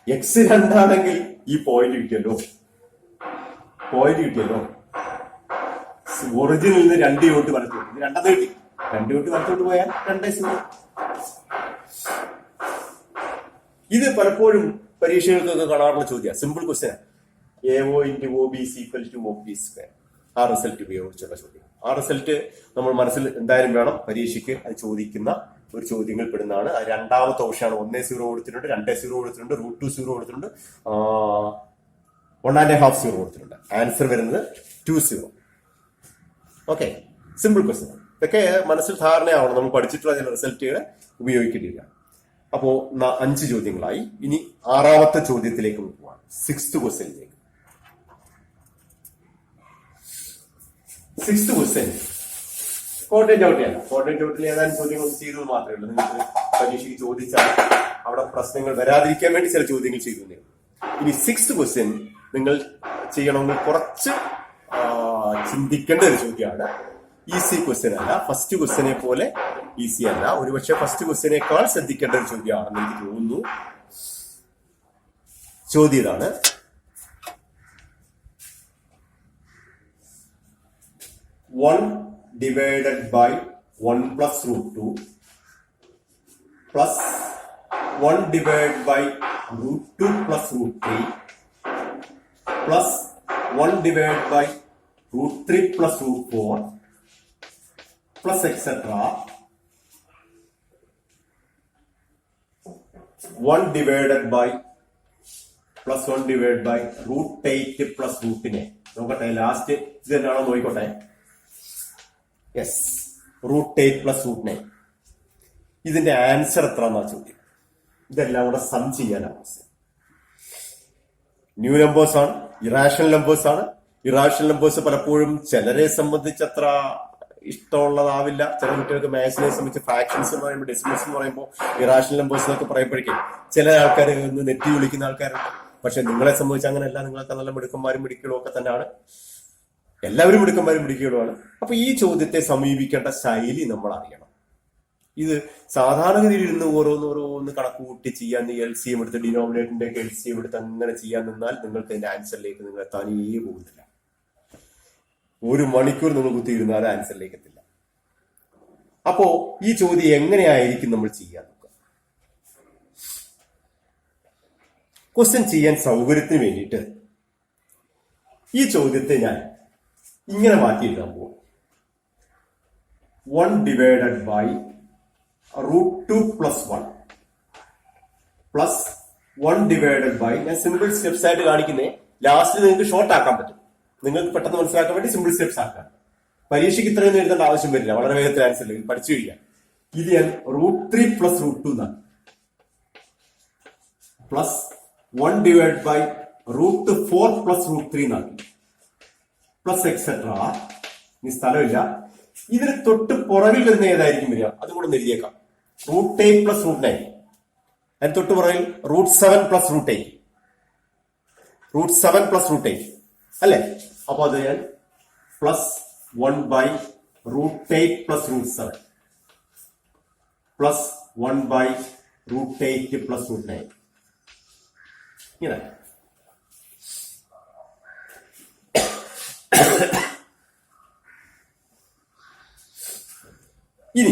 x 2 ആണെങ്കിൽ ഈ പോയിന്റ് കിട്ടിയല്ലോ. ഒറിജിനിൽ നിന്ന് 2 യൂണിറ്റ് വരച്ചു. ഇത് 2 കിട്ടി. 2 യൂണിറ്റ് വരച്ചോട്ട് പോയാൽ 2 ഇത് പലപ്പോഴും പരീക്ഷകൾക്കൊക്കെ കാണാറുള്ള ചോദ്യം, simple question. AO × OB = OP². ആ റിസൾട്ട് ഉപയോഗിച്ചുള്ള ചോദ്യം. ആ റിസൾട്ട് നമ്മൾ മനസ്സിൽ എന്തായാലും വേണം. പരീക്ഷയ്ക്ക് അത് ചോദിക്കുന്ന ഒരു ചോദ്യങ്ങൾ പെടുന്നതാണ്. അത് രണ്ടാമത്തെ ഓപ്ഷനാണ്. 1 കൊടുത്തിട്ടുണ്ട്, 2 കൊടുത്തിട്ടുണ്ട്, √2 കൊടുത്തിട്ടുണ്ട്, 1.5 0 കൊടുത്തിട്ടുണ്ട്. ആൻസർ വരുന്നത് 2 ഓക്കെ. Simple question. ഇതൊക്കെ മനസ്സിൽ ധാരണയാവണം. നമ്മൾ പഠിച്ചിട്ടുള്ള ചില റിസൾട്ടുകൾ ഉപയോഗിക്കേണ്ടിയില്ല. അപ്പോ 5 ചോദ്യങ്ങളായി. ഇനി 6ാമത്തെ ചോദ്യത്തിലേക്ക് പോവാണ്. 6th ക്വസ്റ്റ്യനിലേക്ക്. 6th ക്വസ്റ്റ്യൻ കോട്ടയം ചവിട്ടിയല്ല. കോട്ടയം ചവിട്ടിൽ ഏതാനും ചോദ്യങ്ങൾ ചെയ്തത് മാത്രമേ ഉള്ളൂ. നിങ്ങൾക്ക് പരീക്ഷയ്ക്ക് ചോദിച്ചാൽ അവിടെ പ്രശ്നങ്ങൾ വരാതിരിക്കാൻ വേണ്ടി ചില ചോദ്യങ്ങൾ ചെയ്തു. ഇനി 6th ക്വസ്റ്റ്യൻ നിങ്ങൾ ചെയ്യണമെങ്കിൽ കുറച്ച് ചിന്തിക്കേണ്ട ഒരു ചോദ്യമാണ്. ഈസി ക്വസ്റ്റ്യൻ അല്ല, ഫസ്റ്റ് ക്വസ്റ്റ്യനെ പോലെ ഈസി അല്ല. ഒരുപക്ഷെ ഫസ്റ്റ് ക്വസ്റ്റ്യനേക്കാൾ ശ്രദ്ധിക്കേണ്ട ഒരു ചോദ്യമാണെന്ന് എനിക്ക് തോന്നുന്നു. ചോദ്യം ഇതാണ്: 1 divided by 1 plus √2 plus 1 divided by √2 plus √3 plus 1 divided by √3 plus √4 plus etc. 1 divided by plus 1 divided by √8 plus √9. നോക്കട്ടെ, ലാസ്റ്റ് ഇത് തന്നെയാണോ നോക്കിക്കോട്ടെ. Yes, √8 plus √9. ഇതിന്റെ ആൻസർ എത്ര എന്നാ ചോദ്യം. ഇതെല്ലാം കൂടെ സം ചെയ്യാനാണ്. ന്യൂ നമ്പേഴ്സ് ആണ്, ഇറാഷണൽ നമ്പേഴ്സ് ആണ്. ഇറാഷണൽ നമ്പേഴ്സ് പലപ്പോഴും ചിലരെ സംബന്ധിച്ച് അത്ര ഇഷ്ടമുള്ളതാവില്ല. ചില കുട്ടികൾക്ക് മാത്സിനെ സംബന്ധിച്ച് ഫ്രാക്ഷൻസ് എന്ന് പറയുമ്പോൾ, ഡെസിമൽസ് എന്ന് പറയുമ്പോൾ, ഇറാഷണൽ നമ്പേഴ്സ് എന്നൊക്കെ പറയുമ്പോഴേക്കും ചില ആൾക്കാർ നെറ്റി വിളിക്കുന്ന ആൾക്കാരുണ്ട്. പക്ഷെ നിങ്ങളെ സംബന്ധിച്ച് അങ്ങനെയല്ല. നിങ്ങളൊക്കെ നല്ല മിടുക്കന്മാരും മിടുക്കുകളും ഒക്കെ തന്നെയാണ്. എല്ലാവരും മിടുക്കന്മാരും മിടുക്കുകളുമാണ്. അപ്പൊ ഈ ചോദ്യത്തെ സമീപിക്കേണ്ട ശൈലി നമ്മൾ അറിയണം. ഇത് സാധാരണഗതിയിൽ ഇരുന്ന് ഓരോന്ന് കണക്ക് കൂട്ടി ചെയ്യാൻ, LCM എടുത്ത് ഡിനോമിനേറ്ററിന്റെ LCM എടുത്ത് അങ്ങനെ ചെയ്യാൻ നിന്നാൽ നിങ്ങൾക്ക് അതിന്റെ ആൻസറിലേക്ക് നിങ്ങൾ എത്താനേ പോകുന്നില്ല. 1 മണിക്കൂർ നിങ്ങൾ കുത്തിയിരുന്നാൽ ആൻസറിലേക്ക് എത്തില്ല. അപ്പോ ഈ ചോദ്യം എങ്ങനെയായിരിക്കും നമ്മൾ ചെയ്യാൻ നോക്കുക. ക്വസ്റ്റ്യൻ ചെയ്യാൻ സൗകര്യത്തിന് വേണ്ടിയിട്ട് ഈ ചോദ്യത്തെ ഞാൻ ഇങ്ങനെ മാറ്റി എഴുതാൻ പോകും. 1 divided by √2 plus 1 plus 1 divided by, ഞാൻ സിമ്പിൾ സ്റ്റെപ്സ് ആയിട്ട് കാണിക്കുന്നേ. ലാസ്റ്റ് നിങ്ങൾക്ക് ഷോർട്ട് ആക്കാൻ പറ്റും. നിങ്ങൾക്ക് പെട്ടെന്ന് മനസ്സിലാക്കാൻ വേണ്ടി സിമ്പിൾ സ്റ്റെപ്സ് ആക്കാം. പരീക്ഷയ്ക്ക് ഇത്രയൊന്നും എഴുതേണ്ട ആവശ്യം വരില്ല. വളരെ വേഗത്തിൽ ആൻസർ പഠിച്ചു കഴിയാം. ഇത് ഞാൻ √3 plus √2 എന്നാണ്. പ്ലസ് 1 divided by √4 plus √3 എന്നാണ്. Plus etcetera. ഇനി സ്ഥലമില്ല. ഇതിന് തൊട്ട് പുറകിൽ വരുന്ന ഏതായിരിക്കും വരിക അതുകൂടെ എഴുതിയേക്കാം. √8 plus √9. അതിന് തൊട്ട് പുറകിൽ √7 plus √8. √7 plus √8 അല്ലേ? അപ്പൊ അത് ഞാൻ plus 1 by √8 plus √7 plus 1 by √8 plus √9. ഇങ്ങനെ ഇനി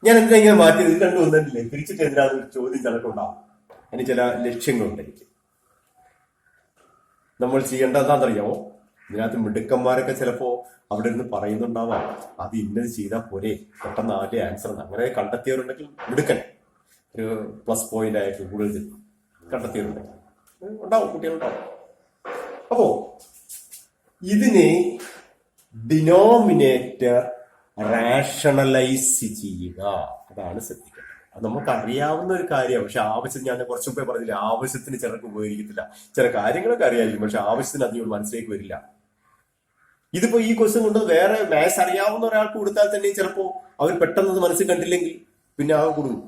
ഞാൻ എന്തിനാ ഇങ്ങനെ മാറ്റിയത്? ഇത് രണ്ടും ഒന്നല്ലേ. തിരിച്ചിട്ട് എന്തിനാണ് ചോദ്യം ചിലക്കുണ്ടാവും. അതിന് ചില ലക്ഷ്യങ്ങളുണ്ട് എനിക്ക്. നമ്മൾ ചെയ്യേണ്ടത് എന്താണെന്നറിയാമോ? ഇതിനകത്ത് മിടുക്കന്മാരൊക്കെ ചിലപ്പോ അവിടെ ഇരുന്ന് പറയുന്നുണ്ടാവാം, അത് ഇന്നത് ചെയ്താൽ പോരെ, പെട്ടെന്ന് ആദ്യ ആൻസർ അങ്ങനെ കണ്ടെത്തിയവരുണ്ടെങ്കിൽ മിടുക്കൻ ഒരു പ്ലസ് പോയിന്റ് ആയിട്ട് കൂടുതൽ കണ്ടെത്തിയവരുണ്ടെങ്കിൽ ഉണ്ടാവും, കുട്ടികളുണ്ടാവും. അപ്പോ ഇതിനെ ഡിനോമിനേറ്റർ റാഷണലൈസ് ചെയ്യുക, അതാണ് ശ്രദ്ധിക്കേണ്ടത്. അത് നമുക്ക് അറിയാവുന്ന ഒരു കാര്യമാണ്. പക്ഷെ ആവശ്യം, ഞാൻ കുറച്ചു മുമ്പേ പറഞ്ഞില്ല, ആവശ്യത്തിന് ചിലർക്ക് ഉപകരിക്കത്തില്ല. ചില കാര്യങ്ങളൊക്കെ അറിയായിരിക്കും, പക്ഷെ ആവശ്യത്തിന് അധികം മനസ്സിലേക്ക് വരില്ല. ഇതിപ്പോ ഈ ക്വസ്റ്റ്യൻ കൊണ്ട് വേറെ മാത്സ് അറിയാവുന്ന ഒരാൾക്ക് കൊടുത്താൽ തന്നെ ചിലപ്പോ അവർ പെട്ടെന്ന് മനസ്സിൽ കണ്ടില്ലെങ്കിൽ പിന്നെ ആ കൊടുക്കും.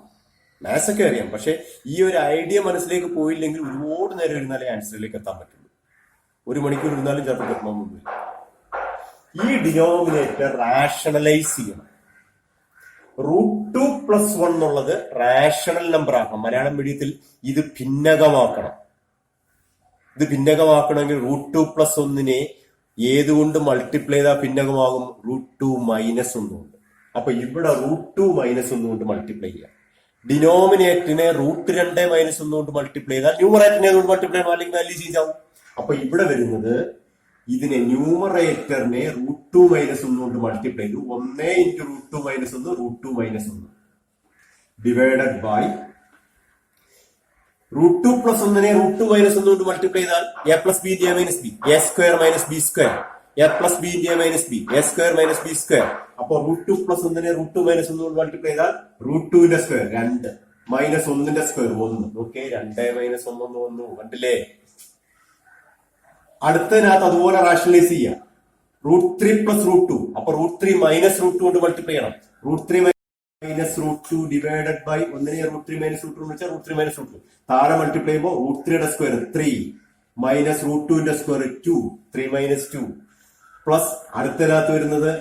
മാത്സ് ഒക്കെ അറിയാം, പക്ഷെ ഈ ഒരു ഐഡിയ മനസ്സിലേക്ക് പോയില്ലെങ്കിൽ ഒരുപാട് നേരം ഇരുന്നാലേ ആൻസറിലേക്ക് എത്താൻ പറ്റുള്ളൂ. 1 മണിക്കൂർ ഇരുന്നാലും ചിലപ്പോൾ കിട്ടണമെന്നില്ല. ഈ ഡിനോമിനേറ്റർ റാഷണലൈസ് ചെയ്യണം. √2 plus 1 എന്നുള്ളത് റാഷണൽ നമ്പർ ആക്കണം. മലയാളം മീഡിയത്തിൽ ഇത് ഭിന്നകമാക്കണം. ഇത് ഭിന്നകമാക്കണമെങ്കിൽ √2 plus 1 ഏതുകൊണ്ട് മൾട്ടിപ്ലൈ ചെയ്താൽ ഭിന്നകമാകും? √2 minus 1 കൊണ്ട്. അപ്പൊ ഇവിടെ √2 minus 1 കൊണ്ട് മൾട്ടിപ്ലൈ ചെയ്യാം. ഡിനോമിനേറ്ററിനെ √2 minus 1 കൊണ്ട് മൾട്ടിപ്ലൈ ചെയ്താൽ ന്യൂമറേറ്ററിനെ കൊണ്ട് മൾട്ടിപ്ലൈ അല്ലെങ്കിൽ വാല്യൂ ചേഞ്ച് ആവും. അപ്പൊ ഇവിടെ വരുന്നത് ഇതിനെ ന്യൂമറേറ്ററിനെ ടു മൈനസ് ഒന്ന് കൊണ്ട് മൾട്ടിപ്ലൈ ചെയ്തു. 1 ഇൻറ്റു റൂട്ട് ടു മൈനസ് ഒന്ന് റൂട്ട് ടു മൈനസ് ഒന്ന് divided by root two plus ഒന്നിനെ റൂട്ട് ടു മൈനസ് ഒന്ന് കൊണ്ട് മൾട്ടിപ്ലൈ ചെയ്താൽ A plus B into A minus B, A square minus B square, A plus B into A minus B, A square minus B square. അപ്പൊ root two plus ഒന്നിനെ root two minus ഒന്ന് കൊണ്ട് multiply ചെയ്താൽ root ടുവിന്റെ square 2 minus ഒന്നിന്റെ square 1. Okay, 2 minus 1 1 കണ്ടില്ലേ? അടുത്തതിനകത്ത് അതുപോലെ rationalise ചെയ്യാം. റൂട്ട് 3 പ്ലസ് റൂട്ട് 2, അപ്പൊ റൂട്ട് 3 മൈനസ് റൂട്ട് 2 കൊണ്ട് മൾട്ടിപ്ലൈ ചെയ്യണം. Root 3 minus root 2 divided by ഒന്നിനെ റൂട്ട് 3 മൈനസ് റൂട്ട് 2 എന്ന് വെച്ചാൽ റൂട്ട് 3 മൈനസ് റൂട്ട് 2. താഴെ മൾട്ടിപ്ലൈ ചെയ്യുമ്പോൾ റൂട്ട് 3യുടെ സ്ക്വയർ 3 മൈനസ് റൂട്ട് 2ന്റെ സ്ക്വയർ 2, 3 മൈനസ് 2 പ്ലസ് അടുത്തതിനകത്ത് വരുന്നത്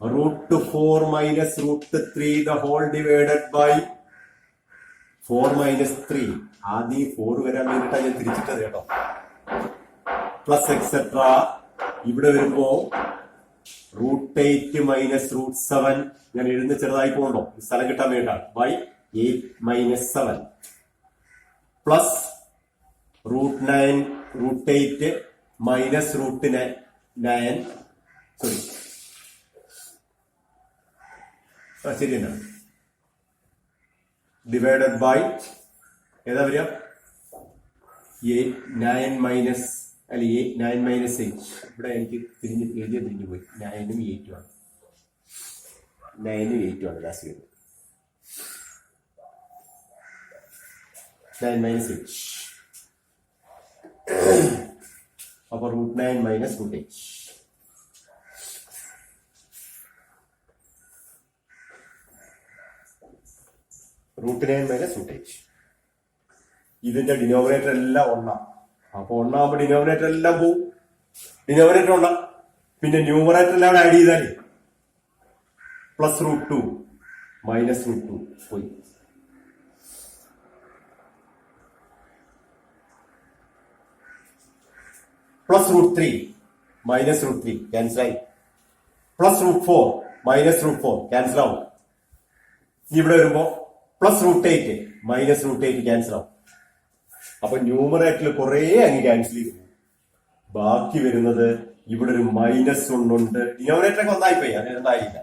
root 4 minus root 3 the whole divided by 4 minus 3. ആദ്യം 4 വരാൻ വേണ്ടിയിട്ടാണ് ഞാൻ തിരിച്ചിട്ടത് കേട്ടോ. Plus etcetera. ഇവിടെ വരുമ്പോ റൂട്ട് 8 മൈനസ് റൂട്ട് 7, ഞാൻ എഴുതുന്ന ചെറുതായി പോകണ്ടോ, സ്ഥലം കിട്ടാൻ വേണ്ടിയിട്ടാണ്, by 8 minus 7 plus root 9 root 8 minus root 9 sorry ശരി തന്നെ ഡിവൈഡഡ് ബൈ ഏതാ വരിക 9 മൈനസ് അല്ല 9 മൈനസ് 8. ഇവിടെ എനിക്ക് തിരിഞ്ഞു പോയി. 9 ഉം 8 ആണ്. 9 ഉം 8 ആണ് ലാസ്റ്റ് വരുന്നത്. 9 മൈനസ് 8 അപ്പൊ root 9 minus root 8. Root 9 minus root 8. ഇതിന്റെ ഡിനോമിനേറ്റർ എല്ലാം ഒന്നാം. അപ്പൊ ഒന്നാകുമ്പോ ഡിനോമിനേറ്റർ എല്ലാം പോവും. ഡിനോമിനേറ്റർ ഒന്നാം. പിന്നെ ന്യൂമറേറ്റർ എല്ലാം ആഡ് ചെയ്താലേ പ്ലസ് റൂട്ട് 2 മൈനസ് റൂട്ട് 2 പോയി. Plus root 3 minus root 3 cancel ആയി. Plus root 4 minus root 4 cancel ആവും. ഇവിടെ വരുമ്പോ plus root 8 minus root 8 cancel ആവും. അപ്പൊ ന്യൂമറേറ്ററിൽ കുറെ അങ്ങ് ക്യാൻസൽ ചെയ്തു. ബാക്കി വരുന്നത് ഇവിടെ ഒരു മൈനസ് ഒന്നുണ്ട്. ഡിനോമിനേറ്ററൊക്കെ ഒന്നായിപ്പോയി, അത് എന്തായില്ല.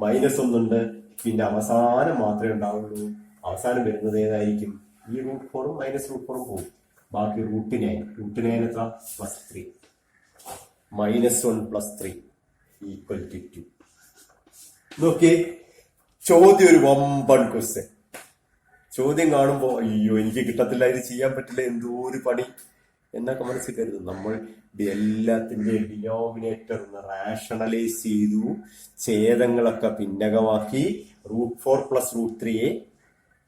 മൈനസ് ഒന്നുണ്ട്. പിന്നെ അവസാനം മാത്രമേ ഉണ്ടാവുള്ളൂ. അവസാനം വരുന്നത് ഏതായിരിക്കും? ഈ റൂട്ട് 4ഉം മൈനസ് റൂട്ട് 4ഉം പോകും. ബാക്കി റൂട്ട് 9 എത്ര? Plus 3 minus 1 plus 3 equal to 2. നോക്കിയേ, ചോദ്യം ഒരു വമ്പൻ ക്വസ്റ്റ്യൻ. ചോദ്യം കാണുമ്പോ അയ്യോ എനിക്ക് കിട്ടത്തില്ല, ഇത് ചെയ്യാൻ പറ്റില്ല, എന്തോ ഒരു പണി എന്നൊക്കെ മനസ്സിൽ കരുതും. നമ്മൾ എല്ലാത്തിന്റെ ഡിനോമിനേറ്റർ ഒന്ന് റാഷണലൈസ് ചെയ്തു, ഛേദങ്ങളൊക്കെ ഭിന്നകമാക്കി. റൂട്ട് 4 പ്ലസ് റൂട്ട് 3യെ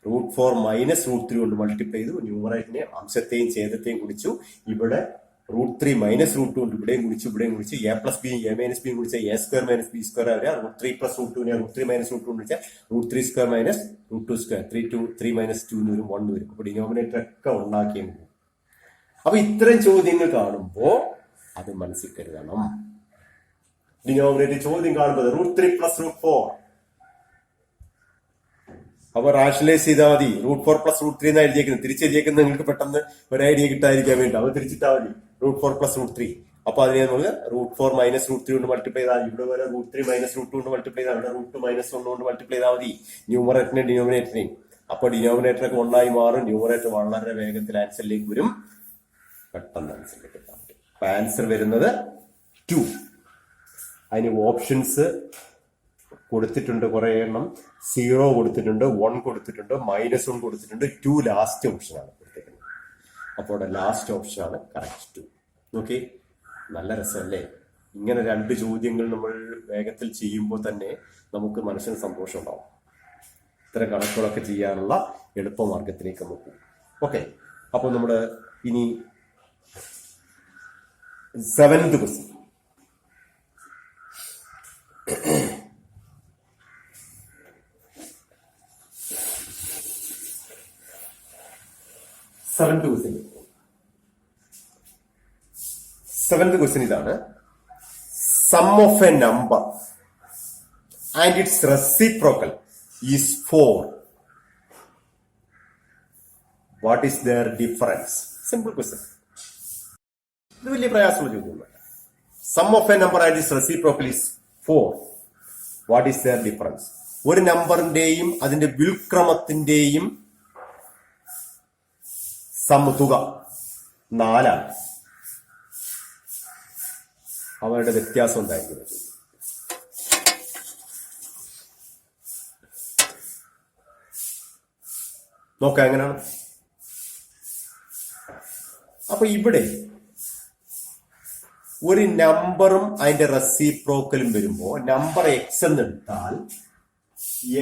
റൂട്ട് 4 മൈനസ് റൂട്ട് 3 കൊണ്ട് മൾട്ടിപ്ലൈ ചെയ്തു. ന്യൂമറേറ്ററിനെ അംശത്തെയും ഛേദത്തെയും കുടിച്ചു. ഇവിടെ റൂട്ട് 3 മൈനസ് റൂട്ട് 2 കൊണ്ട് ഇവിടെയും കുടിച്ചു. A plus b a minus b കുടിച്ച a square minus B square ആവുക. Root 3 plus root 2 root 3 minus root 2 കൊണ്ട് വിളിച്ചാൽ root 3 square minus root 2 square 3 minus 2 വരും 1 വരും. അപ്പൊ ഡിനോമിനേറ്റർ ഒക്കെ ഉണ്ടാക്കിയും പോകും. അപ്പൊ ഇത്തരം ചോദ്യങ്ങൾ കാണുമ്പോ അത് മനസ്സിൽ കരുതണം. ഡിനോമിനേറ്റർ ചോദ്യം കാണുമ്പോൾ റൂട്ട് 3 പ്ലസ് റൂട്ട് 4. അപ്പൊ റാഷണലൈസ് ചെയ്താൽ മതി. റൂട്ട് 4 പ്ലസ് റൂട്ട് 3 എന്നാണ് എഴുതിയേക്കുന്നത്. തിരിച്ചെഴുതിയേക്കുന്നത് നിങ്ങൾക്ക് പെട്ടെന്ന് ഒരു ഐഡിയ കിട്ടാതിരിക്കാൻ വേണ്ടി അത് തിരിച്ചിട്ടാൽ മതി. Root 4 plus root 3. അപ്പൊ അതിനെ നമുക്ക് റൂട്ട് 4 മൈനസ് റൂട്ട് 3 കൊണ്ട് മൾട്ടിപ്ലൈ ചെയ്താൽ ഇവിടെ വരെ റൂട്ട് 3 മൈനസ് റൂട്ട് 2 കൊണ്ട് മൾട്ടിപ്ലൈ ചെയ്താൽ ഇവിടെ റൂട്ട് 2 മൈനസ് 1 കൊണ്ട് മൾട്ടിപ്ലൈ ചെയ്താൽ മതി. ന്യൂമറേറ്ററിനെ ഡിനോമിനേറ്ററിനെയും. അപ്പൊ ഡിനോമിനേറ്ററൊക്കെ ഒന്നായി മാറും. ന്യൂമറേറ്റർ വളരെ വേഗത്തിൽ ആൻസറിലേക്ക് വരും. പെട്ടെന്ന് ആൻസറിലേക്ക് എത്താൻ പറ്റും. അപ്പൊ ആൻസർ വരുന്നത് 2. അതിന് ഓപ്ഷൻസ് കൊടുത്തിട്ടുണ്ട് കുറെ എണ്ണം. 0 കൊടുത്തിട്ടുണ്ട്, 1 കൊടുത്തിട്ടുണ്ട്, -1 കൊടുത്തിട്ടുണ്ട്, 2 ലാസ്റ്റ് ഓപ്ഷനാണ് കൊടുത്തിട്ടുണ്ട്. അപ്പോൾ അവിടെ ലാസ്റ്റ് ഓപ്ഷനാണ് കറക്റ്റ് 2. ഓക്കെ, നല്ല രസമല്ലേ? ഇങ്ങനെ 2 ചോദ്യങ്ങൾ നമ്മൾ വേഗത്തിൽ ചെയ്യുമ്പോൾ തന്നെ നമുക്ക് മനസ്സിന് സന്തോഷം ഉണ്ടാവും. ഇത്തരം കണക്കുകളൊക്കെ ചെയ്യാനുള്ള എളുപ്പമാർഗത്തിലേക്ക് നമുക്ക് പോകും. ഓക്കെ, അപ്പോൾ നമ്മൾ ഇനി 7th ക്വസ്റ്റ്യൻ. സെവൻത് ക്വസ്റ്റ്യൻ ഇതാണ്. Sum of a number and its reciprocal is 4. What is their difference? Simple question. ഇത് വലിയ പ്രയാസമുള്ള ചോദ്യമല്ല. Sum of a number and its reciprocal is 4. What is their difference? ഒരു നമ്പറിന്റെയും അതിന്റെ വ്യുൽക്രമത്തിന്റെയും തുക 4 ആണ്. അവരുടെ വ്യത്യാസം ഉണ്ടായിരിക്കുന്നത്. നോക്കാം എങ്ങനെയാണ്. അപ്പൊ ഇവിടെ ഒരു നമ്പറും അതിന്റെ റെസിപ്രോക്കലും വരുമ്പോ നമ്പർ എക്സ് എന്നെടുത്താൽ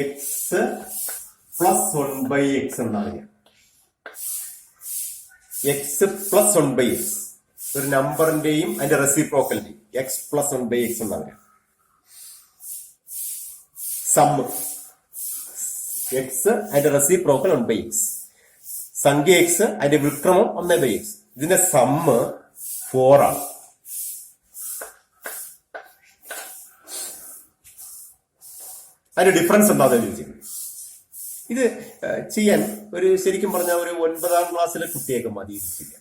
എക്സ് പ്ലസ് 1/x എന്നാണ്. എക്സ് പ്ലസ് 1/x ഒരു നമ്പറിന്റെയും അതിന്റെ റെസിപ്രോക്കലിന്റെയും എക്സ് പ്ലസ് 1/x എന്നാണ്. സം എക്സ് അതിന്റെ റെസിപ്രോക്കൽ 1/x, സംഖ്യ എക്സ് അതിന്റെ വ്യുൽക്രമം 1/x. ഇതിന്റെ സമ്മ് 4 ആണ്. അതിന്റെ ഡിഫറൻസ് എന്താണെന്ന് ചോദിച്ചത്. ഇത് ചെയ്യാൻ ഒരു ശരിക്കും പറഞ്ഞാൽ ഒരു 9ാം ക്ലാസ്സിലെ കുട്ടിയൊക്കെ മതിയിരിക്കില്ല.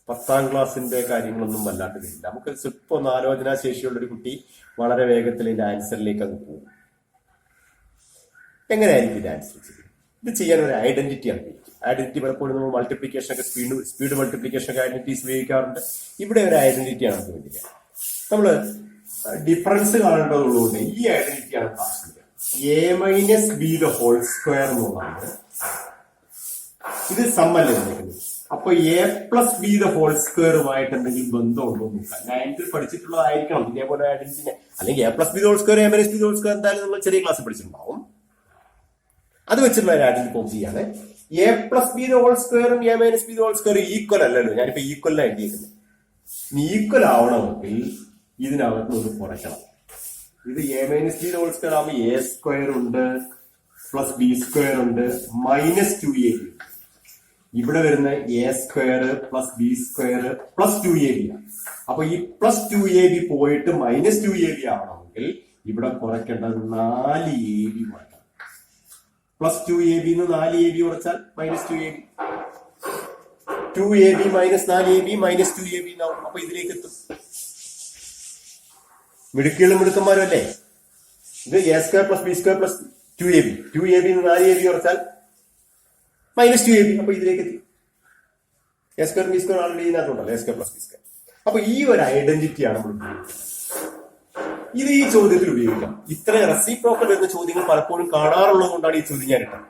10ാം ക്ലാസ്സിന്റെ കാര്യങ്ങളൊന്നും വല്ലാണ്ട് വരില്ല. നമുക്ക് സ്വല്പം ഒന്ന് ആലോചനാ ശേഷിയുള്ള ഒരു കുട്ടി വളരെ വേഗത്തിൽ ഇതിന്റെ ആൻസറിലേക്ക് അങ്ങ് പോകും. എങ്ങനെയായിരിക്കും ഇത് ആൻസർ ചെയ്യുന്നത്? ഇത് ചെയ്യാൻ ഒരു ഐഡന്റിറ്റി ആണ്. ഐഡന്റിറ്റി പലപ്പോഴും നമ്മൾ മൾട്ടിപ്ലിക്കേഷൻ ഒക്കെ സ്പീഡ് മൾട്ടിപ്ലിക്കേഷൻ ഒക്കെ ഐഡന്റിറ്റീസ് ഉപയോഗിക്കാറുണ്ട്. ഇവിടെ ഒരു ഐഡന്റിറ്റി ആണ് വേണ്ടിയിട്ട് നമ്മള് ഡിഫറൻസ് കാണേണ്ടതുള്ളതുകൊണ്ട് ഈ ഐഡന്റിറ്റി ആണ് class. a minus b the whole square എന്നുള്ളതാണ്. ഇത് സമ്മല്ലേ നിൽക്കുന്നത്. അപ്പൊ a plus b the whole സ്ക്വയറുമായിട്ട് എന്തെങ്കിലും ബന്ധമുണ്ടോ എന്ന് നോക്കാം. 9th പഠിച്ചിട്ടുള്ളതായിരിക്കണം ഇതേപോലെ ഐഡന്റിറ്റി. അല്ലെങ്കിൽ a plus b the whole square a minus b the whole square എന്തായാലും നമ്മൾ ചെറിയ ക്ലാസ് പഠിച്ചിട്ടുണ്ടാവും. അത് വെച്ചിട്ടുള്ള ഒരു ഐഡന്റിറ്റി ഫോം ചെയ്യാണ്. A plus b the whole സ്ക്വയറും a minus b the whole square equal അല്ലല്ലോ. ഞാനിപ്പോ ഈക്വലിനാണ് എഴുതിയിരിക്കുന്നത്. ഈക്വൽ ആവണമെങ്കിൽ ഇതിനകത്ത് ഒന്ന് കുറയ്ക്കണം. ഇത് A minus B whole square ആവുമ്പോൾ എ സ്ക്വയർ ഉണ്ട് പ്ലസ് ബി സ്ക്വയർ ഉണ്ട് മൈനസ് 2ab. ഇവിടെ വരുന്ന A square plus B square plus 2ab. അപ്പൊ ഈ പ്ലസ് 2ab പോയിട്ട് മൈനസ് 2ab ആവണമെങ്കിൽ ഇവിടെ കുറയ്ക്കേണ്ടത് 4ab മാറ്റാം. പ്ലസ് 2ab 4ab കുറച്ചാൽ minus 2ab. 2ab minus 4ab minus 2ab എന്നാവും. അപ്പൊ ഇതിലേക്ക് എത്തും. മിടുക്കികളും മിടുക്കന്മാരും അല്ലേ. ഇത് a square plus B square plus 2ab. 2ab 4ab കുറച്ചാൽ മൈനസ് 2ab. അപ്പൊ ഇതിലേക്ക് എത്തി. A square b square already ഇതിനകത്തുണ്ടല്ലോ. A square plus B square. അപ്പൊ ഈ ഒരു ഐഡന്റിറ്റിയാണ് നമ്മൾ ഉപയോഗിക്കുന്നത്. ഇത് ഈ ചോദ്യത്തിൽ ഉപയോഗിക്കാം. ഇത്ര റെസിപ്രോക്കൽ വരുന്ന ചോദ്യങ്ങൾ പലപ്പോഴും കാണാറുള്ളത് കൊണ്ടാണ് ഈ ചോദ്യം ഞാൻ ഇട്ടത്.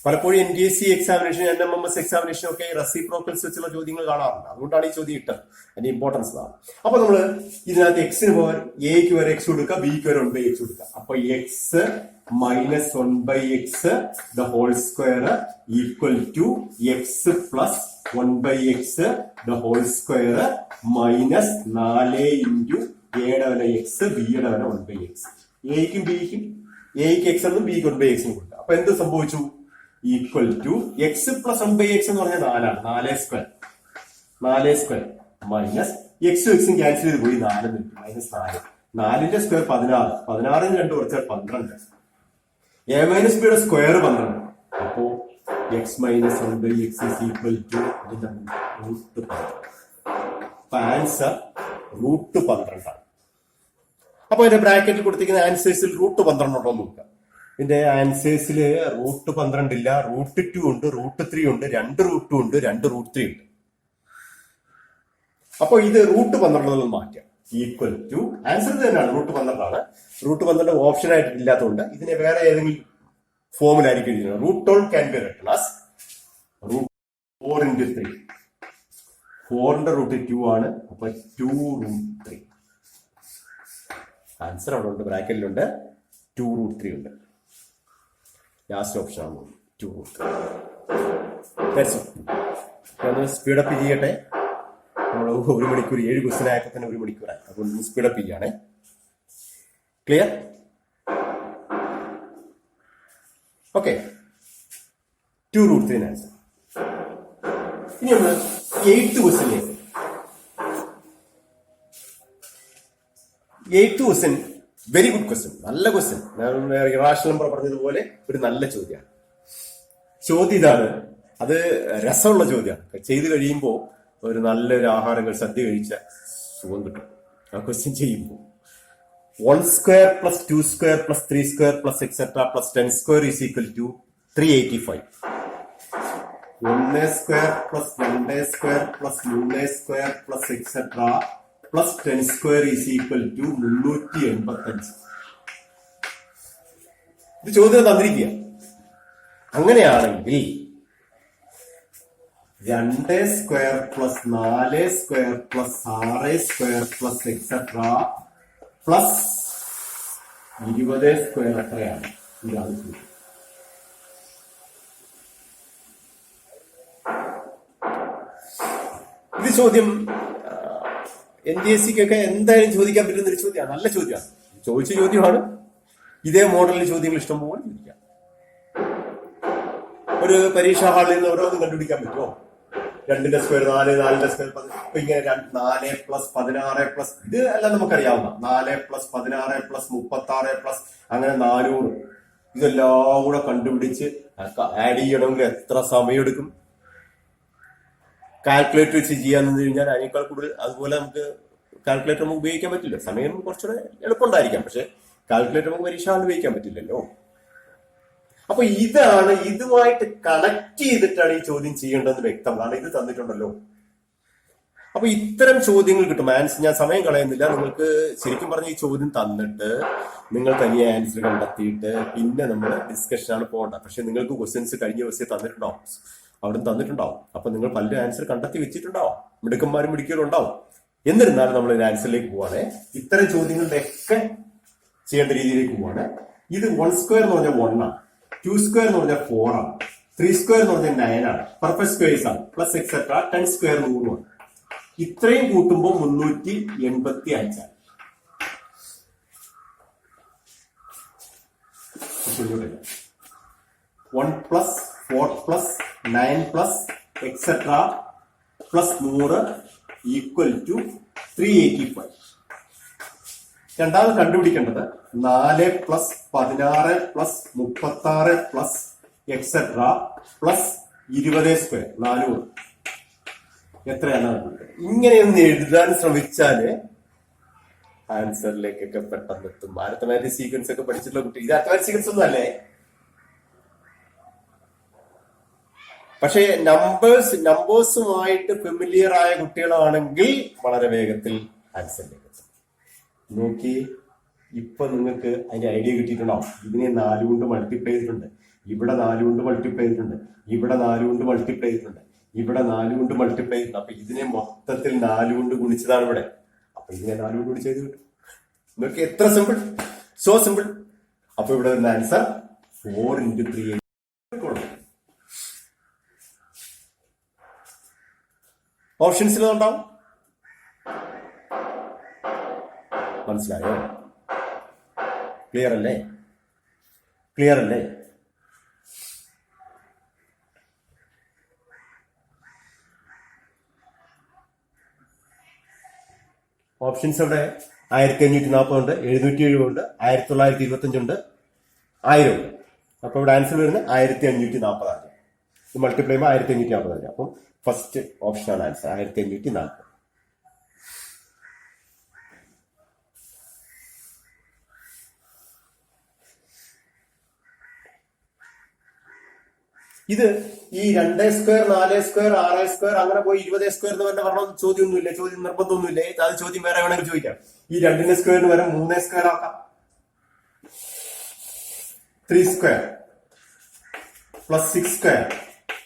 പലപ്പോഴും NDSC എക്സാമിനേഷൻ NMMS എക്സാമിനേഷൻ ഒക്കെ റെസിപ്രോക്കൽസ് വെച്ചുള്ള ചോദ്യങ്ങൾ കാണാറുണ്ട്. അതുകൊണ്ടാണ് ഈ ചോദ്യം ഇട്ടത്. അതിന്റെ ഇമ്പോർട്ടൻസ് ആണ്. അപ്പൊ നമ്മള് ഇതിനകത്ത് എക്സിന് പകരം എക്ക് വരെ എക്സ് കൊടുക്കുക, ബിക്ക് വരെ 1/x കൊടുക്കുക. അപ്പൊ x minus 1/x the whole square equal to x plus 1/x the whole square minus 4 into എയുടെ വില എക്സ് ബിയുടെ വില 1/x. എക്കും ബിക്കും എക്ക് എക്സ് എന്നും ബിക്ക് 1/x എന്നും കൊടുക്കുക. അപ്പൊ എന്ത് സംഭവിച്ചു? Equal to x plus 1/x എന്ന് പറഞ്ഞാൽ 4 ആണ്. 4 സ്ക്വയർ മൈനസ് എക്സും എക്സും ക്യാൻസൽ ചെയ്ത് പോയി 4 മൈനസ് 4. 4ന്റെ സ്ക്വയർ 16. 16ന് 2 കുറച്ചാൽ 12. എ മൈനസ് ബിയുടെ സ്ക്വയർ 12. അപ്പോ x minus 1/x is equal to √12. അപ്പൊ ആൻസർ √12 ആണ്. അപ്പൊ അതിന്റെ ബ്രാക്കറ്റിൽ കൊടുത്തിരിക്കുന്ന ആൻസേഴ്സിൽ √12 ഉണ്ടോ എന്ന് നോക്കാം. ഇതിന്റെ ആൻസേഴ്സിൽ √12 ഇല്ല. √2 ഉണ്ട്, √3 ഉണ്ട്, 2 √2 ഉണ്ട്, 2 √3 ഉണ്ട്. അപ്പൊ ഇത് √12 മാറ്റാം. ഈക്വൽ ടു ആൻസർ തന്നെയാണ് √12 ആണ്. √12 ഓപ്ഷൻ ആയിട്ട് ഇല്ലാത്തതുകൊണ്ട് ഇതിനെ വേറെ ഏതെങ്കിലും ഫോമിലായിരിക്കും എഴുതുന്നത്. √12 can be written as √4 into 3. 4ന്റെ റൂട്ട് 2 ആണ്. അപ്പൊ 2 √3. ആൻസർ അവിടെ ഉണ്ട്, ബ്രാക്കറ്റിലുണ്ട്. 2 √3 ഉണ്ട്. ലാസ്റ്റ് ഓപ്ഷൻ ആണ് 2 √3. ഒന്ന് സ്പീഡപ്പ് ചെയ്യട്ടെ. നമ്മൾ 1 മണിക്കൂർ 7 ക്വസ്റ്റ്യൻ ആയപ്പോൾ തന്നെ 1 മണിക്കൂറായി. അതുകൊണ്ട് സ്പീഡപ്പ് ചെയ്യാണ്. ക്ലിയർ? ഓക്കെ. 2 √3 ആൻസർ. ഇനി നമ്മൾ 8th ക്വസ്റ്റ്യനിലേക്ക്. 8th question very good question, നല്ല ക്വസ്റ്റ്യൻ. ഞാൻ ഇറാഷണൽ നമ്പർ പറഞ്ഞതുപോലെ ഒരു നല്ല ചോദ്യമാണ്. ചോദ്യം ഇതാണ്. അത് രസമുള്ള ചോദ്യമാണ്. ചെയ്ത് കഴിയുമ്പോൾ ഒരു നല്ലൊരു ആഹാരങ്ങൾ സദ്യ കഴിച്ച സുഖം കിട്ടും ആ ക്വസ്റ്റ്യൻ ചെയ്യുമ്പോൾ. 1 square plus 2 square plus 3 square plus etc. plus 10 square is equal to 385. 1 square plus 2 square plus 3 square plus etc. plus 10 square is equal to 385. ഇത് ചോദ്യം തന്നിരിക്കുക. അങ്ങനെയാണെങ്കിൽ 2 square plus 4 square plus 6 square plus etcetera plus 20 square എത്രയാണ്? ഇതാണ് ചോദ്യം. ഇത് ചോദ്യം NDSCക്കൊക്കെ എന്തായാലും ചോദിക്കാൻ പറ്റുന്ന ഒരു ചോദ്യമാണ്. നല്ല ചോദ്യമാണ്. ചോദിച്ച ചോദ്യമാണ്. ഇതേ മോഡലിൽ ചോദ്യങ്ങൾ ഇഷ്ടംപോലെ ചോദിക്കാം. ഒരു പരീക്ഷാ ഹാളിൽ നിന്ന് ഓരോന്നും കണ്ടുപിടിക്കാൻ പറ്റുമോ? 2 സ്ക്വയർ 4, 4 സ്ക്വയർ ഇപ്പൊ ഇങ്ങനെ 4 പ്ലസ് 16 പ്ലസ് ഇത് എല്ലാം നമുക്കറിയാവുന്ന 4 പ്ലസ് 16 പ്ലസ് 36 പ്ലസ് അങ്ങനെ 400 ഇതെല്ലാം കൂടെ കണ്ടുപിടിച്ച് ആഡ് ചെയ്യണമെങ്കിൽ എത്ര സമയം എടുക്കും? കാൽക്കുലേറ്റർ വെച്ച് ചെയ്യാന്ന് കഴിഞ്ഞാൽ അതിനേക്കാൾ കൂടുതൽ. അതുപോലെ നമുക്ക് കാൽക്കുലേറ്റർ നമുക്ക് ഉപയോഗിക്കാൻ പറ്റില്ല. സമയം കുറച്ചുകൂടെ എളുപ്പമുണ്ടായിരിക്കാം, പക്ഷെ കാൽക്കുലേറ്റർ നമുക്ക് പരീക്ഷ ഉപയോഗിക്കാൻ പറ്റില്ലല്ലോ. അപ്പൊ ഇതാണ്, ഇതുമായിട്ട് കണക്ട് ചെയ്തിട്ടാണ് ഈ ചോദ്യം ചെയ്യേണ്ടതെന്ന് വ്യക്തം. കാരണം ഇത് തന്നിട്ടുണ്ടല്ലോ. അപ്പൊ ഇത്തരം ചോദ്യങ്ങൾ കിട്ടും. ആൻസർ ഞാൻ സമയം കളയുന്നില്ല. നിങ്ങൾക്ക് ശരിക്കും പറഞ്ഞ ഈ ചോദ്യം തന്നിട്ട് നിങ്ങൾ തനിയെ ആൻസർ കണ്ടെത്തിയിട്ട് പിന്നെ നമ്മൾ ഡിസ്കഷനാണ് പോകേണ്ടത്. പക്ഷെ നിങ്ങൾക്ക് ക്വസ്റ്റ്യൻസ് കഴിഞ്ഞ ദിവസം തന്നിട്ടുണ്ടാവും, അവിടെ തന്നിട്ടുണ്ടാവും. അപ്പൊ നിങ്ങൾ പലരും ആൻസർ കണ്ടെത്തി വെച്ചിട്ടുണ്ടാവും. മിടുക്കന്മാരും മിടുക്കികളും ഉണ്ടാവും. എന്നിരുന്നാലും നമ്മൾ ഒരു ആൻസറിലേക്ക് പോവാണ്. ഇത്തരം ചോദ്യങ്ങളുടെ ഒക്കെ ചെയ്യേണ്ട രീതിയിലേക്ക് പോവാണ്. ഇത് 1 സ്ക്വയർ എന്ന് പറഞ്ഞാൽ 1 ആണ്, 2 സ്ക്വയർ എന്ന് പറഞ്ഞാൽ 4 ആണ്, 3 സ്ക്വയർ എന്ന് പറഞ്ഞാൽ 9 ആണ്, പെർഫെക്റ്റ് സ്ക്വയർസ് ആണ്, പ്ലസ് എക്സെട്ര 10 സ്ക്വയർ 100 ആണ്. ഇത്രയും കൂട്ടുമ്പോൾ 385 ആണ്. 1 plus 4 plus 9 plus etcetera plus 100 equal to 385. രണ്ടാമത് കണ്ടുപിടിക്കേണ്ടത് 4 plus 16 plus 36 plus etcetera plus 20 square 400 എത്രയാണ്? ഇങ്ങനെയൊന്ന് എഴുതാൻ ശ്രമിച്ചാല് ആൻസറിലേക്കൊക്കെ പെട്ടെന്ന് എത്തും. അരിത്തമാറ്റിക് സീക്വൻസ് ഒക്കെ പഠിച്ചിട്ടുള്ള കുട്ടി, ഇത് അരിത്തമാറ്റിക് സീക്വൻസ് ഒന്നും അല്ലേ? പക്ഷേ നമ്പേഴ്സുമായിട്ട് ഫെമിലിയർ ആയ കുട്ടികളാണെങ്കിൽ വളരെ വേഗത്തിൽ ആൻസറിലേക്ക് എത്തും. നോക്കി, ഇപ്പൊ നിങ്ങൾക്ക് അതിന്റെ ഐഡിയ കിട്ടിയിട്ടുണ്ടാവും. ഇതിനെ 4 കൊണ്ട് മൾട്ടിപ്ലൈ ചെയ്തിട്ടുണ്ട്, ഇവിടെ 4 കൊണ്ട് മൾട്ടിപ്ലൈ ചെയ്തിട്ടുണ്ട്, ഇവിടെ 4 കൊണ്ട് മൾട്ടിപ്ലൈ ചെയ്തിട്ടുണ്ട്, ഇവിടെ 4 കൊണ്ട് മൾട്ടിപ്ലൈ ചെയ്തിട്ടുണ്ട്. അപ്പൊ ഇതിനെ മൊത്തത്തിൽ 4 കൊണ്ട് ഗുണിച്ചതാണ് ഇവിടെ. അപ്പൊ ഇതിനെ 4 കൊണ്ട് ഗുണിച്ച് ചെയ്ത് കിട്ടും. നിങ്ങൾക്ക് എത്ര സിമ്പിൾ, സോ സിമ്പിൾ. അപ്പൊ ഇവിടെ വരുന്ന ആൻസർ 4 × 3. ഓപ്ഷൻസിൽ ഉണ്ടാവും. മനസ്സിലായോ? ക്ലിയർ അല്ലേ? ക്ലിയർ അല്ലേ? ഓപ്ഷൻസ് അവിടെ 1540 ഉണ്ട്, 770 ഉണ്ട്, 1925 ഉണ്ട്, 1000 ഉണ്ട്. അപ്പൊ ഇവിടെ ആൻസർ വരുന്നത് 1540 ആണ്. ഇത് മൾട്ടിപ്ലൈ ചെയ്യുമ്പോൾ 1540 ആണ്. അപ്പം ഫസ്റ്റ് ഓപ്ഷനാണ് ആൻസർ 1540. ഇത് ഈ 2 സ്ക്വയർ 4 സ്ക്വയർ 6 സ്ക്വയർ അങ്ങനെ പോയി 20 സ്ക്വയർ എന്ന് പറഞ്ഞ പറഞ്ഞ ചോദ്യമൊന്നുമില്ല, ചോദ്യം നിർബന്ധമൊന്നുമില്ല. അത് ചോദ്യം വേറെ വേണമെങ്കിൽ ചോദിക്കാം. ഈ 2 സ്ക്വയറിന് വരെ 3 സ്ക്വയർ ആക്കാം. 3 square plus 6 square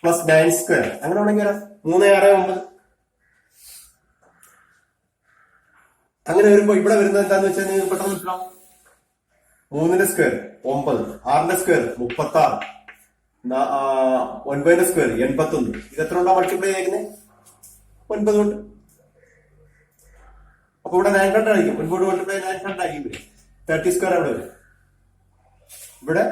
plus 9 square അങ്ങനെ വേണമെങ്കിൽ 3, 6, 9. അങ്ങനെ വരുമ്പോ ഇവിടെ വരുന്നത് എന്താന്ന് വെച്ചാൽ നിങ്ങൾക്ക് പെട്ടെന്ന് മനസ്സിലാവും. 3 സ്ക്വയർ 9, 6 സ്ക്വയർ 36, 9 സ്ക്വയർ 81. ഇത് എത്ര ഉണ്ടാവും മൾട്ടിപ്ലൈ ചെയ്യുന്നത്? 9 കൊണ്ട്. അപ്പൊ ഇവിടെ 900 ആയിരിക്കും. 9 മൾട്ടിപ്ലൈ 900 ആയിരിക്കും. 30 സ്ക്വയർ അവിടെ വരും. ഇവിടെ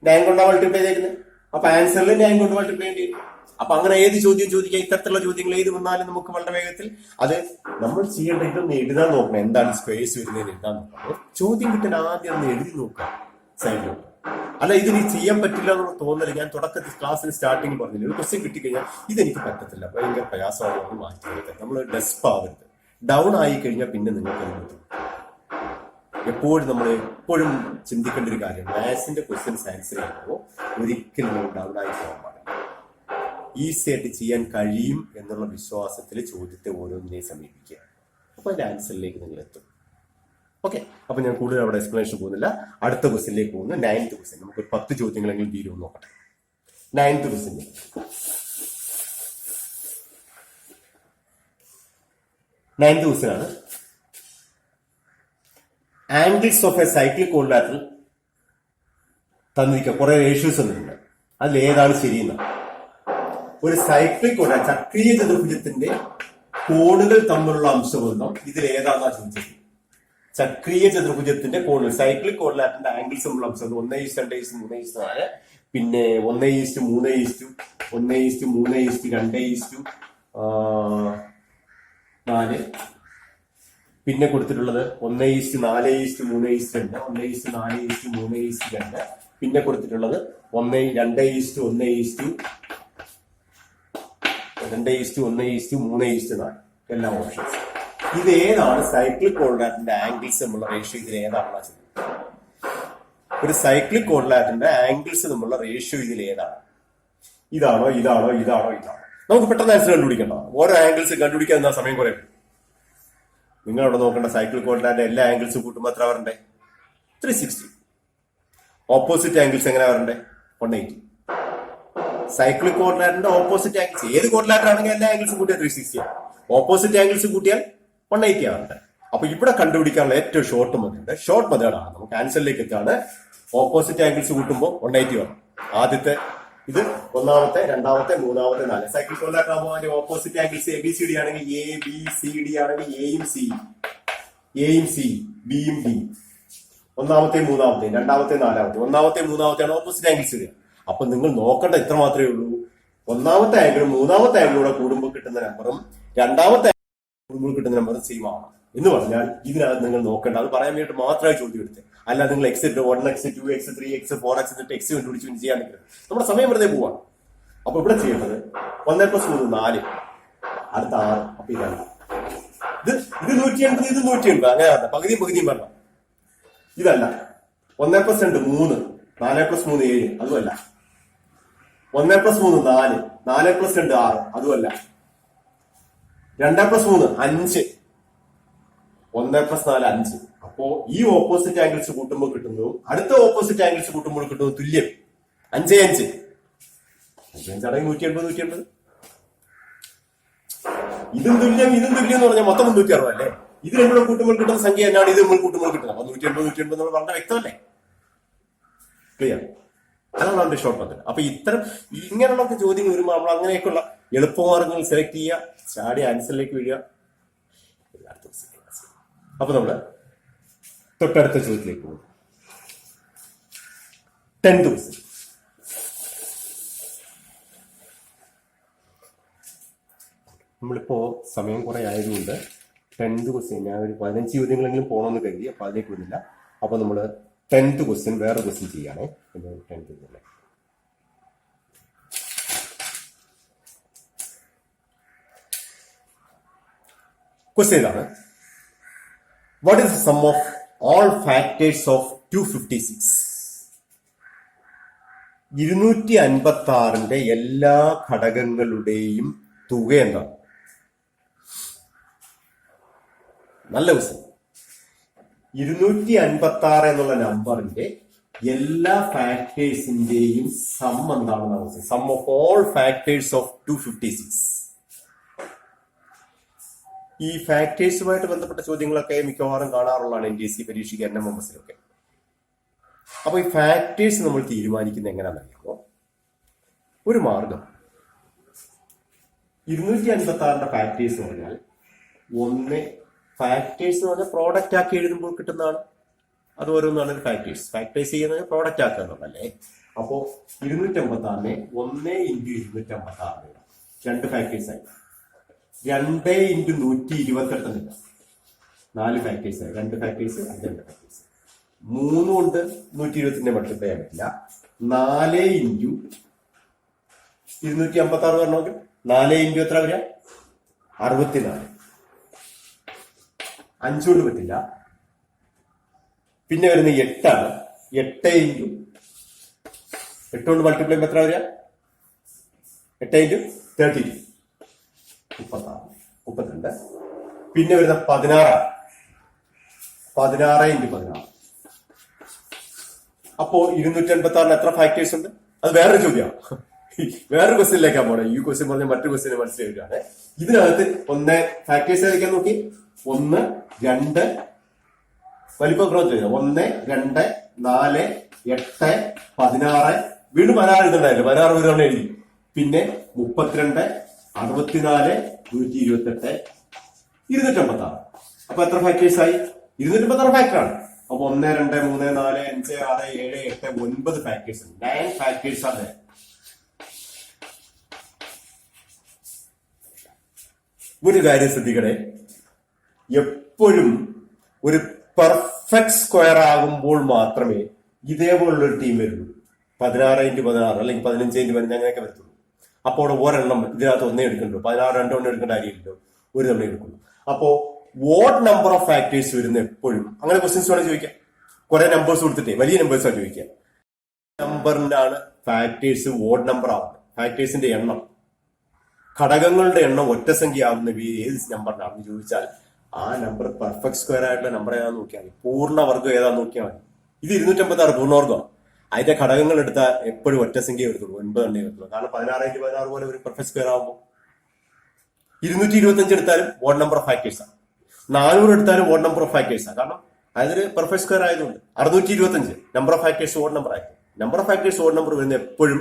9 കൊണ്ടാണ് മൾട്ടിപ്ലൈ ചെയ്യുന്നത്. അപ്പൊ ആൻസറിൽ 9 കൊണ്ട് മൾട്ടിപ്ലൈ ചെയ്യേണ്ടി വരും. അപ്പൊ അങ്ങനെ ഏത് ചോദ്യം ചോദിക്കാം, ഇത്തരത്തിലുള്ള ചോദ്യങ്ങൾ ഏത് വന്നാലും നമുക്ക് വളരെ വേഗത്തിൽ അത് നമ്മൾ ചെയ്യേണ്ട ഇതൊന്ന് എഴുതാൻ നോക്കണം. എന്താണ് സ്ക്വയേഴ്സ് വരുന്നതെന്ന് എഴുതാൻ നോക്കാം. ചോദ്യം കിട്ടാൻ ആദ്യം ഒന്ന് എഴുതി നോക്കാം സൈഡിലോട്ട്. അല്ല ഇതിന് ചെയ്യാൻ പറ്റില്ല എന്നുള്ള തോന്നല് ഞാൻ തുടക്കത്തിൽ ക്ലാസ്സിന് സ്റ്റാർട്ടിങ് പറഞ്ഞില്ല. ഒരു ക്വസ്റ്റ്യൻ കിട്ടിക്കഴിഞ്ഞാൽ ഇതെനിക്ക് പറ്റത്തില്ല, ഭയങ്കര പ്രയാസമാണ്, മാറ്റി നമ്മൾ ഡെസ്പ് ആവരുത്. ഡൗൺ ആയി കഴിഞ്ഞാൽ പിന്നെ നിങ്ങൾക്ക് പറ്റും. എപ്പോഴും നമ്മൾ എപ്പോഴും ചിന്തിക്കേണ്ട ഒരു കാര്യം, മാത്സിന്റെ ക്വസ്റ്റ്യൻസ് ആൻസർ ചെയ്യുമ്പോൾ ഒരിക്കലും നമ്മൾ ഡൗൺ ആയി പോകാൻ പാടില്ല. ഈസി ആയിട്ട് ചെയ്യാൻ കഴിയും എന്നുള്ള വിശ്വാസത്തിൽ ചോദ്യത്തെ ഓരോന്നിനെയും സമീപിക്കുക. അപ്പൊ അതിന്റെ ആൻസറിലേക്ക് നിങ്ങൾ എത്തും. ഓക്കെ, അപ്പൊ ഞാൻ കൂടുതൽ അവിടെ എക്സ്പ്ലനേഷൻ പോകുന്നില്ല. അടുത്ത ക്വസ്റ്റ്യനിലേക്ക് പോകുന്നു. 9th question. നമുക്ക് 10 ചോദ്യങ്ങളെങ്കിലും തീരുമെന്ന് നോക്കട്ടെ. 9th question. 9th ക്വസ്റ്റ്യൻ ആണ്. Angles of a cyclic quadrilateral തന്നിരിക്കുക. കുറെ റേഷ്യോസ് തന്നിട്ടുണ്ട്. അതിൽ ഏതാണ് ശരിയെന്നാണ്. ഒരു സൈക്ലിക് ക്വാഡ്രിലാറ്ററൽ ചക്രീയ ചതുർഭുജത്തിന്റെ കോണുകൾ തമ്മിലുള്ള അംശബന്ധം ഇതിൽ ഏതാണെന്നാ ചോദിച്ചത്. ചക്രീയ ചതുർഭുജത്തിന്റെ കോണുകൾ, സൈക്ലിക് ക്വാഡ്രിലാറ്ററിന്റെ ആംഗിൾസ് തമ്മിലുള്ള അംശബന്ധം 1:2:3:4, പിന്നെ 1:3:1:3:2:4, പിന്നെ കൊടുത്തിട്ടുള്ളത് 1:4:3:2, 1:4:3:2, പിന്നെ കൊടുത്തിട്ടുള്ളത് 2:1:3:4 എല്ലാ ഓപ്ഷൻസ്. ഇത് ഏതാണ് സൈക്ലിക് ക്വാഡ്രിലാറ്ററിന്റെ ആംഗിൾസ് തമ്മിലുള്ള റേഷ്യോ? ഇതിൽ ഏതാണെന്നാ ചോദിക്കുന്നത്. ഒരു സൈക്ലിക് ക്വാഡ്രിലാറ്ററിന്റെ ആംഗിൾസ് തമ്മിലുള്ള റേഷ്യോ ഇതിൽ ഏതാണ്? ഇതാണോ ഇതാണോ ഇതാണോ ഇതാണോ? നമുക്ക് പെട്ടെന്ന് ആൻസർ കണ്ടുപിടിക്കണ്ട. ഓരോ ആംഗിൾസ് കണ്ടുപിടിക്കാൻ എന്താ സമയം കുറേ. നിങ്ങൾ അവിടെ നോക്കേണ്ട സൈക്ലിക് ക്വാഡ്രിലാറ്ററിന്റെ എല്ലാ ആംഗിൾസ് കൂട്ടുമ്പോൾ എത്ര വരണ്ടേ? 360. ഓപ്പോസിറ്റ് ആംഗിൾസ് എങ്ങനെ വരണ്ടേ? 180. സൈക്ലിക് ക്വാഡ്രിലാറ്ററിന്റെ ഓപ്പോസിറ്റ് ആംഗിൾസ് ഏത് ക്വാഡ്രിലാറ്റർ ആണെങ്കിൽ എല്ലാ ആംഗിൾസും കൂട്ടിയാൽ 360 ആണ്. ഓപ്പോസിറ്റ് ആംഗിൾസ് കൂട്ടിയാൽ 180 ആവട്ടെ. അപ്പൊ ഇവിടെ കണ്ടുപിടിക്കാനുള്ള ഏറ്റവും ഷോർട്ട് മെത്തേഡാണ്. നമുക്ക് ആൻസറിലേക്ക് എത്താണ്. ഓപ്പോസിറ്റ് ആംഗിൾസ് കൂട്ടുമ്പോൾ 180 വരണം. ആദ്യത്തെ ഇത് ഒന്നാമത്തെ, രണ്ടാമത്തെ, മൂന്നാമത്തെ, 4. സൈക്ലിക് ക്വാഡ്രിലാറ്റർ ആകുമ്പോൾ അതിന്റെ ഓപ്പോസിറ്റ് ആംഗിൾസ് ABCD ആണെങ്കിൽ ABCD ആണെങ്കിൽ എയും സി, ബിയും ഡി. ഒന്നാമത്തെ, മൂന്നാമത്തെ, രണ്ടാമത്തെ, നാലാമത്തെ, ഒന്നാമത്തെ, മൂന്നാമത്തെയാണ് ഓപ്പോസിറ്റ് ആംഗിൾസ് വരിക. അപ്പൊ നിങ്ങൾ നോക്കേണ്ട ഇത്ര മാത്രമേ ഉള്ളൂ. ഒന്നാമത്തെ ആംഗിളും മൂന്നാമത്തെ ആംഗിളൂടെ കൂടുമ്പോൾ കിട്ടുന്ന നമ്പറും രണ്ടാമത്തെ കൂടുമ്പോൾ കിട്ടുന്ന നമ്പറും സെയിം ആവണം എന്ന് പറഞ്ഞാൽ ഇതിനകത്ത് നിങ്ങൾ നോക്കേണ്ട. അത് പറയാൻ വേണ്ടിയിട്ട് മാത്രമേ ചോദ്യം എടുത്തത്. അല്ല നിങ്ങൾ X 1X 2X 3X 4X എന്നിട്ട് X കണ്ടുപിടിച്ച് ചെയ്യാൻ നിൽക്കുന്നത് നമ്മുടെ സമയം വെറുതെ പോവാണ്. അപ്പൊ ഇവിടെ ചെയ്യേണ്ടത് 1+3 4, അടുത്ത 6, അപ്പൊ ഇതാണ് ഇത് 180, ഇത് 180, അങ്ങനെ പറഞ്ഞ പകുതിയും പറഞ്ഞ. ഇതല്ല 1+2 3, 4+3 7, അതുമല്ല. 1+3 4, 4+2 6, അതുമല്ല. 2+3 5, 1+4 5. അപ്പോ ഈ ഓപ്പോസിറ്റ് ആംഗിൾസ് കൂട്ടുമ്പോൾ കിട്ടുന്നതും അടുത്ത ഓപ്പോസിറ്റ് ആംഗിൾസ് കൂട്ടുമ്പോൾ കിട്ടുന്നത് തുല്യം. 5 5 അടങ്ങി 180. ഇതും തുല്യം എന്ന് പറഞ്ഞാൽ മൊത്തം 360 അല്ലേ? ഇത് രണ്ടും കൂട്ടുമ്പോൾ കിട്ടുന്ന സംഖ്യ തന്നെയാണ് ഇത് നമ്മൾ കൂട്ടുമ്പോൾ കിട്ടുന്നത്. അപ്പൊ 180 നമ്മൾ വളരെ വ്യക്തമല്ലേ? ക്ലിയർ? അതാണ് നമ്മുടെ ഷോർട്ട് മെത്തേഡ്. അപ്പൊ ഇങ്ങനെയുള്ള ചോദ്യങ്ങൾ വരുമ്പോൾ നമ്മൾ അങ്ങനെയൊക്കെയുള്ള എളുപ്പമാർഗങ്ങൾ സെലക്ട് ചെയ്യുക, ചാടി ആൻസറിലേക്ക് വീഴുക. അപ്പൊ നമ്മള് തൊട്ടടുത്ത ചോദ്യത്തിലേക്ക് പോകും. 10th question. നമ്മളിപ്പോ സമയം കുറെ ആയതുകൊണ്ട് 10th ക്വസ്റ്റ്യൻ ഞാൻ ഒരു 15 ചോദ്യങ്ങളെങ്കിലും പോകണമെന്ന് കരുതി. അപ്പൊ അതിലേക്ക് വരുന്നില്ല. അപ്പൊ നമ്മള് 10th ക്വസ്റ്റ്യൻ വേറെ ക്വസ്റ്റ്യൻ ചെയ്യാണേ. 10th ക്വസ്റ്റ്യൻ ഇതാണ്. What is the sum of all factors of 256? 256 എല്ലാ ഘടകങ്ങളുടെയും തുക എന്താണ്? നല്ല ക്വസ്റ്റ്യൻ. 256 എന്നുള്ള നമ്പറിന്റെ എല്ലാ ഫാക്ടേഴ്സിന്റെയും സം എന്താണെന്നാണ്. Sum of all factors of 256. ഈ ഫാക്ടേഴ്സുമായിട്ട് ബന്ധപ്പെട്ട ചോദ്യങ്ങളൊക്കെ മിക്കവാറും കാണാറുള്ളതാണ് NTSC പരീക്ഷയ്ക്ക്, NMMS-ലൊക്കെ. അപ്പൊ ഈ ഫാക്ടേഴ്സ് നമ്മൾ തീരുമാനിക്കുന്നത് എങ്ങനെയാണെന്നറിയാമോ? ഒരു മാർഗം 256 ഫാക്ടേഴ്സ് എന്ന് പറഞ്ഞാൽ ഫാക്ടേഴ്സ് എന്ന് പറഞ്ഞാൽ പ്രോഡക്റ്റ് ആക്കി എഴുതുമ്പോൾ കിട്ടുന്നതാണ്. അത് ഓരോന്നാണ് ഫാക്ടേഴ്സ്. ഫാക്ടേഴ്സ് ചെയ്യുന്നത് പ്രോഡക്റ്റ് ആക്കുക എന്നുള്ളതല്ലേ. അപ്പോ 256 1 × 256 രണ്ട് ഫാക്ടേഴ്സ് ആയി. 2 × 128 4 ഫാക്ടേഴ്സ് ആയി. 2 ഫാക്ടേഴ്സ് 2 ഫാക്ടേഴ്സ്. 3 കൊണ്ട് 120 മൾട്ടിപ്ലൈ ചെയ്യാൻ പറ്റില്ല. 4 ഇൻറ്റു 256 പറഞ്ഞോക്ക് 4 ഇൻറ്റു എത്ര വരിക? 64. 5 കൊണ്ട് പറ്റില്ല. പിന്നെ വരുന്നത് 8 ആണ്. 8 ഇൻറ്റു 8 കൊണ്ട് മൾട്ടിപ്ലൈ ചെയ്യുമ്പോൾ എത്ര വരിക? 8 ഇൻറ്റു 32 36 32. പിന്നെ വരുന്ന 16 16 ഇൻറ്റു 16. അപ്പോ 286 എത്ര ഫാക്ടേഴ്സ് ഉണ്ട്? അത് വേറൊരു ചോദ്യമാണ്. വേറൊരു ക്വസ്റ്റ്യനിലേക്കാണ് പോണേ. ഈ ക്വസ്റ്റ്യൻ പറഞ്ഞ മറ്റൊരു ക്വസ്റ്റ്യന് മനസ്സിലാക്കുകയാണ്. ഇതിനകത്ത് ഫാക്ടേഴ്സ് ഏതൊക്കെയാ നോക്കി. 1 2 വലിപ്പം ക്രോസ് ചെയ്ത 1 2 4 8 16. വീണ്ടും 16 എഴുതണ്ടായില്ല. 16 ഒരു തവണ എഴുതി. പിന്നെ 32 64 128 256. അപ്പൊ എത്ര ഫാക്ടേഴ്സ് ആയി? 256 ഫാക്ടറാണ്. അപ്പൊ 1 2 3 4 5 6 7 8 9 ഫാക്ടേഴ്സ് ഉണ്ട്. 9 ഫാക്ടേഴ്സ് ആണ്. ഒരു കാര്യം ശ്രദ്ധിക്കണേ, എപ്പോഴും ഒരു പെർഫെക്റ്റ് സ്ക്വയർ ആകുമ്പോൾ മാത്രമേ ഇതേപോലുള്ളൊരു ടീം വരുള്ളൂ. 16 ഇൻറ്റു 16 അല്ലെങ്കിൽ 15 ഇൻറ്റു 15 അങ്ങനെയൊക്കെ വരത്തുള്ളൂ. അപ്പോൾ ഒരെണ്ണം ഇതിനകത്ത് ഒന്നേ എടുക്കണ്ടോ, 16 രണ്ടെണ്ണം എടുക്കേണ്ട കാര്യമില്ലല്ലോ, ഒരു തവണ എടുക്കുള്ളൂ. അപ്പോ വോട്ട് നമ്പർ ഓഫ് ഫാക്ടേഴ്സ് വരുന്ന എപ്പോഴും അങ്ങനെ ക്വസ്റ്റ്യൻസ് വേണം ചോദിക്കാം. കുറെ നമ്പേഴ്സ് കൊടുത്തിട്ടേ വലിയ നമ്പേഴ്സാണ് ചോദിക്കാം. നമ്പറിനാണ് ഫാക്ടേഴ്സ് വോട്ട് നമ്പർ ആവുന്നത്. ഫാക്ടേഴ്സിന്റെ എണ്ണം, ഘടകങ്ങളുടെ എണ്ണം ഒറ്റ സംഖ്യ ആവുന്ന ഏത് നമ്പറിനാണെന്ന് ചോദിച്ചാൽ ആ നമ്പർ പെർഫെക്റ്റ് സ്ക്വയർ ആയിട്ടുള്ള നമ്പർ ഏതാന്ന് നോക്കിയാൽ മതി. പൂർണ്ണവർഗം ഏതാന്ന് നോക്കിയാൽ മതി. ഇത് 256 പൂർണ്ണവർഗമാണ്. അതിന്റെ ഘടകങ്ങൾ എടുത്താൽ എപ്പോഴും ഒറ്റ സംഖ്യ എടുത്തുള്ളൂ, 9 എണ്ണേ എടുത്തുള്ളൂ. കാരണം 16 ഇൻറ്റു 16 പോലെ ഒരു പെർഫെക്റ്റ് സ്ക്വയർ ആകുമ്പോൾ 225 എടുത്താലും വോട്ട് നമ്പർ ഓഫ് ഫാക്ടേഴ്സ് ആണ്. 400 എടുത്താലും വോട്ട് നമ്പർ ഓഫ് ഫാക്ടേഴ്സ് ആണ്. കാരണം അതൊരു പെർഫെക്റ്റ് സ്ക്വയർ ആയതുകൊണ്ട്. 625 number of factors odd number ആയിരുന്നു. Number of factors odd number വരുന്ന എപ്പോഴും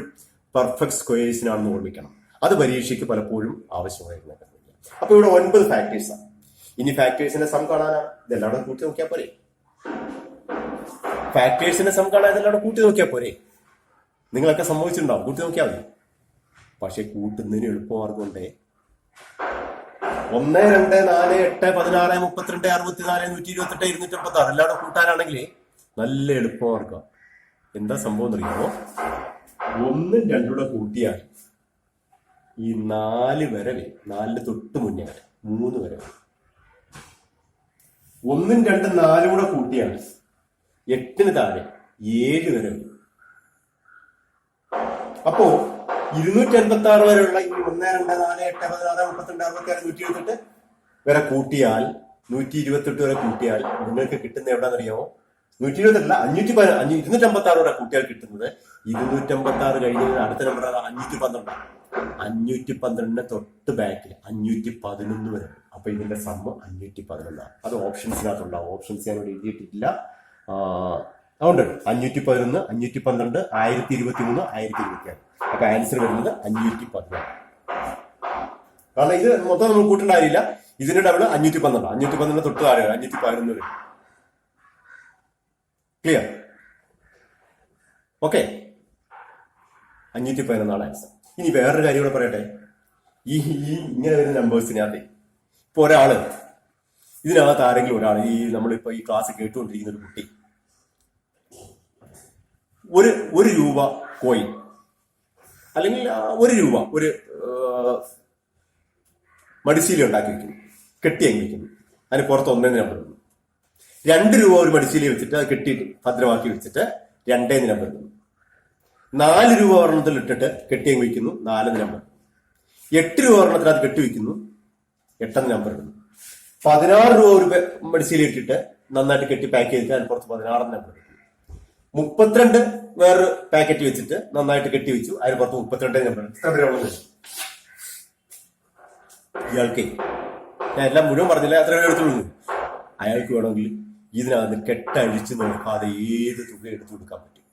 പെർഫെക്റ്റ് സ്ക്വയേഴ്സിനാണെന്ന് ഓർമ്മിക്കണം. അത് പരീക്ഷയ്ക്ക് പലപ്പോഴും ആവശ്യമായിരുന്നു. അപ്പൊ ഇവിടെ 9 ഫാക്ടേഴ്സ് ആണ്. ഇനി ഫാക്ടേഴ്സിന്റെ സം കാണാനാണ്. ഇതെല്ലാം കൂട്ടി നോക്കിയാൽ പോരെ. ഫാക്ടേഴ്സിന്റെ സം കാണാൻ ഇതെല്ലാം കൂട്ടി നോക്കിയാൽ പോരെ. നിങ്ങളൊക്കെ സംഭവിച്ചിട്ടുണ്ടാവും. കൂട്ടി നോക്കിയാൽ മതി. പക്ഷെ കൂട്ടുന്നതിന് എളുപ്പമാർഗമുണ്ടേ. 1 2 4 8 16 32 64 128 256 എല്ലാവരും കൂട്ടാനാണെങ്കിൽ നല്ല എളുപ്പമാർഗം. എന്താ സംഭവം എന്നറിയാമോ? 1 2 കൂട്ടിയാൽ ഈ 4 വരവ്, 4 തൊട്ട് മുന്നേ വരെ 3 വരവ്. 1 2 4 കൂടെ കൂട്ടിയാൽ 8 താഴെ 7 വരവ്. അപ്പോ 286 വരെയുള്ള ഈ 1 2 4 8 16 32 66 128 വരെ കൂട്ടിയാൽ 128 വരെ കൂട്ടിയാൽ നിങ്ങൾക്ക് കിട്ടുന്ന എവിടെയാണെന്നറിയാമോ? 128 256 വരെ കൂട്ടിയാൽ കിട്ടുന്നത് 256 കഴിഞ്ഞ് അടുത്ത നമ്പർ 512. 512 തൊട്ട് ബാക്കിൽ 511 വരെ. അപ്പൊ ഇതിന്റെ സമ്മ് 511. അത് ഓപ്ഷൻസിനകത്തുണ്ടാവും. ഓപ്ഷൻസ് ഞാൻ ഇവിടെ എഴുതിയിട്ടില്ല. അതുകൊണ്ട് 511 512 1023 1026. അപ്പൊ ആൻസർ വരുന്നത് 511. കാരണം ഇത് മൊത്തം നമ്മൾ കൂട്ടേണ്ട കാര്യമില്ല. ഇതിന്റെ ഡബിൾ 512. 512 തൊട്ട് താഴെ 511 വരെ. ക്ലിയർ? Okay, 511 answer. ഇനി വേറൊരു കാര്യം കൂടെ പറയട്ടെ. ഈ ഇങ്ങനെ വരുന്ന നമ്പേഴ്സിനകത്ത് ഇപ്പൊ ഒരാള് ഇതിനകത്ത് ആരെങ്കിലും ഒരാൾ നമ്മളിപ്പോ ഈ ക്ലാസ് കേട്ടുകൊണ്ടിരിക്കുന്ന ഒരു കുട്ടി ഒരു രൂപ കോയിൻ അല്ലെങ്കിൽ 1 രൂപ ഒരു മടിശീല ഉണ്ടാക്കി വെക്കുന്നു, കെട്ടി അങ്ങ് വെക്കുന്നു. അതിന് പുറത്ത് 1 നമ്പർ ഇടുന്നു. 2 രൂപ ഒരു മടിശീല വെച്ചിട്ട് അത് കെട്ടിയിട്ട് ഭദ്രമാക്കി വെച്ചിട്ട് 2 നമ്പർ ഇടുന്നു. 4 രൂപ ഒരെണ്ണത്തിൽ ഇട്ടിട്ട് കെട്ടി അങ്ങ് വെക്കുന്നു, 4 നമ്പർ. 8 രൂപ ഒരെണ്ണത്തിൽ അത് കെട്ടി വെക്കുന്നു, 8 നമ്പർ ഇടുന്നു. 16 രൂപ ഒരു മടിശീല ഇട്ടിട്ട് നന്നായിട്ട് കെട്ടി പാക്ക് ചെയ്തിട്ട് അതിന് പുറത്ത് 16 നമ്പർ ഇടുന്നു. 32 വേറൊരു പാക്കറ്റ് വെച്ചിട്ട് നന്നായിട്ട് കെട്ടി വെച്ചു, അതിന് പുറത്ത് 32 നമ്പർ. ഇത്ര പേരെ ഉള്ളത് ഇയാൾക്ക്. ഞാൻ എല്ലാം മുഴുവൻ പറഞ്ഞില്ല, അത്ര പേര് എടുത്തു. അയാൾക്ക് വേണമെങ്കിൽ ഇതിനകത്ത് കെട്ടഴിച്ച് നോക്കാതെ ഏത് തുക എടുത്തു കൊടുക്കാൻ പറ്റും.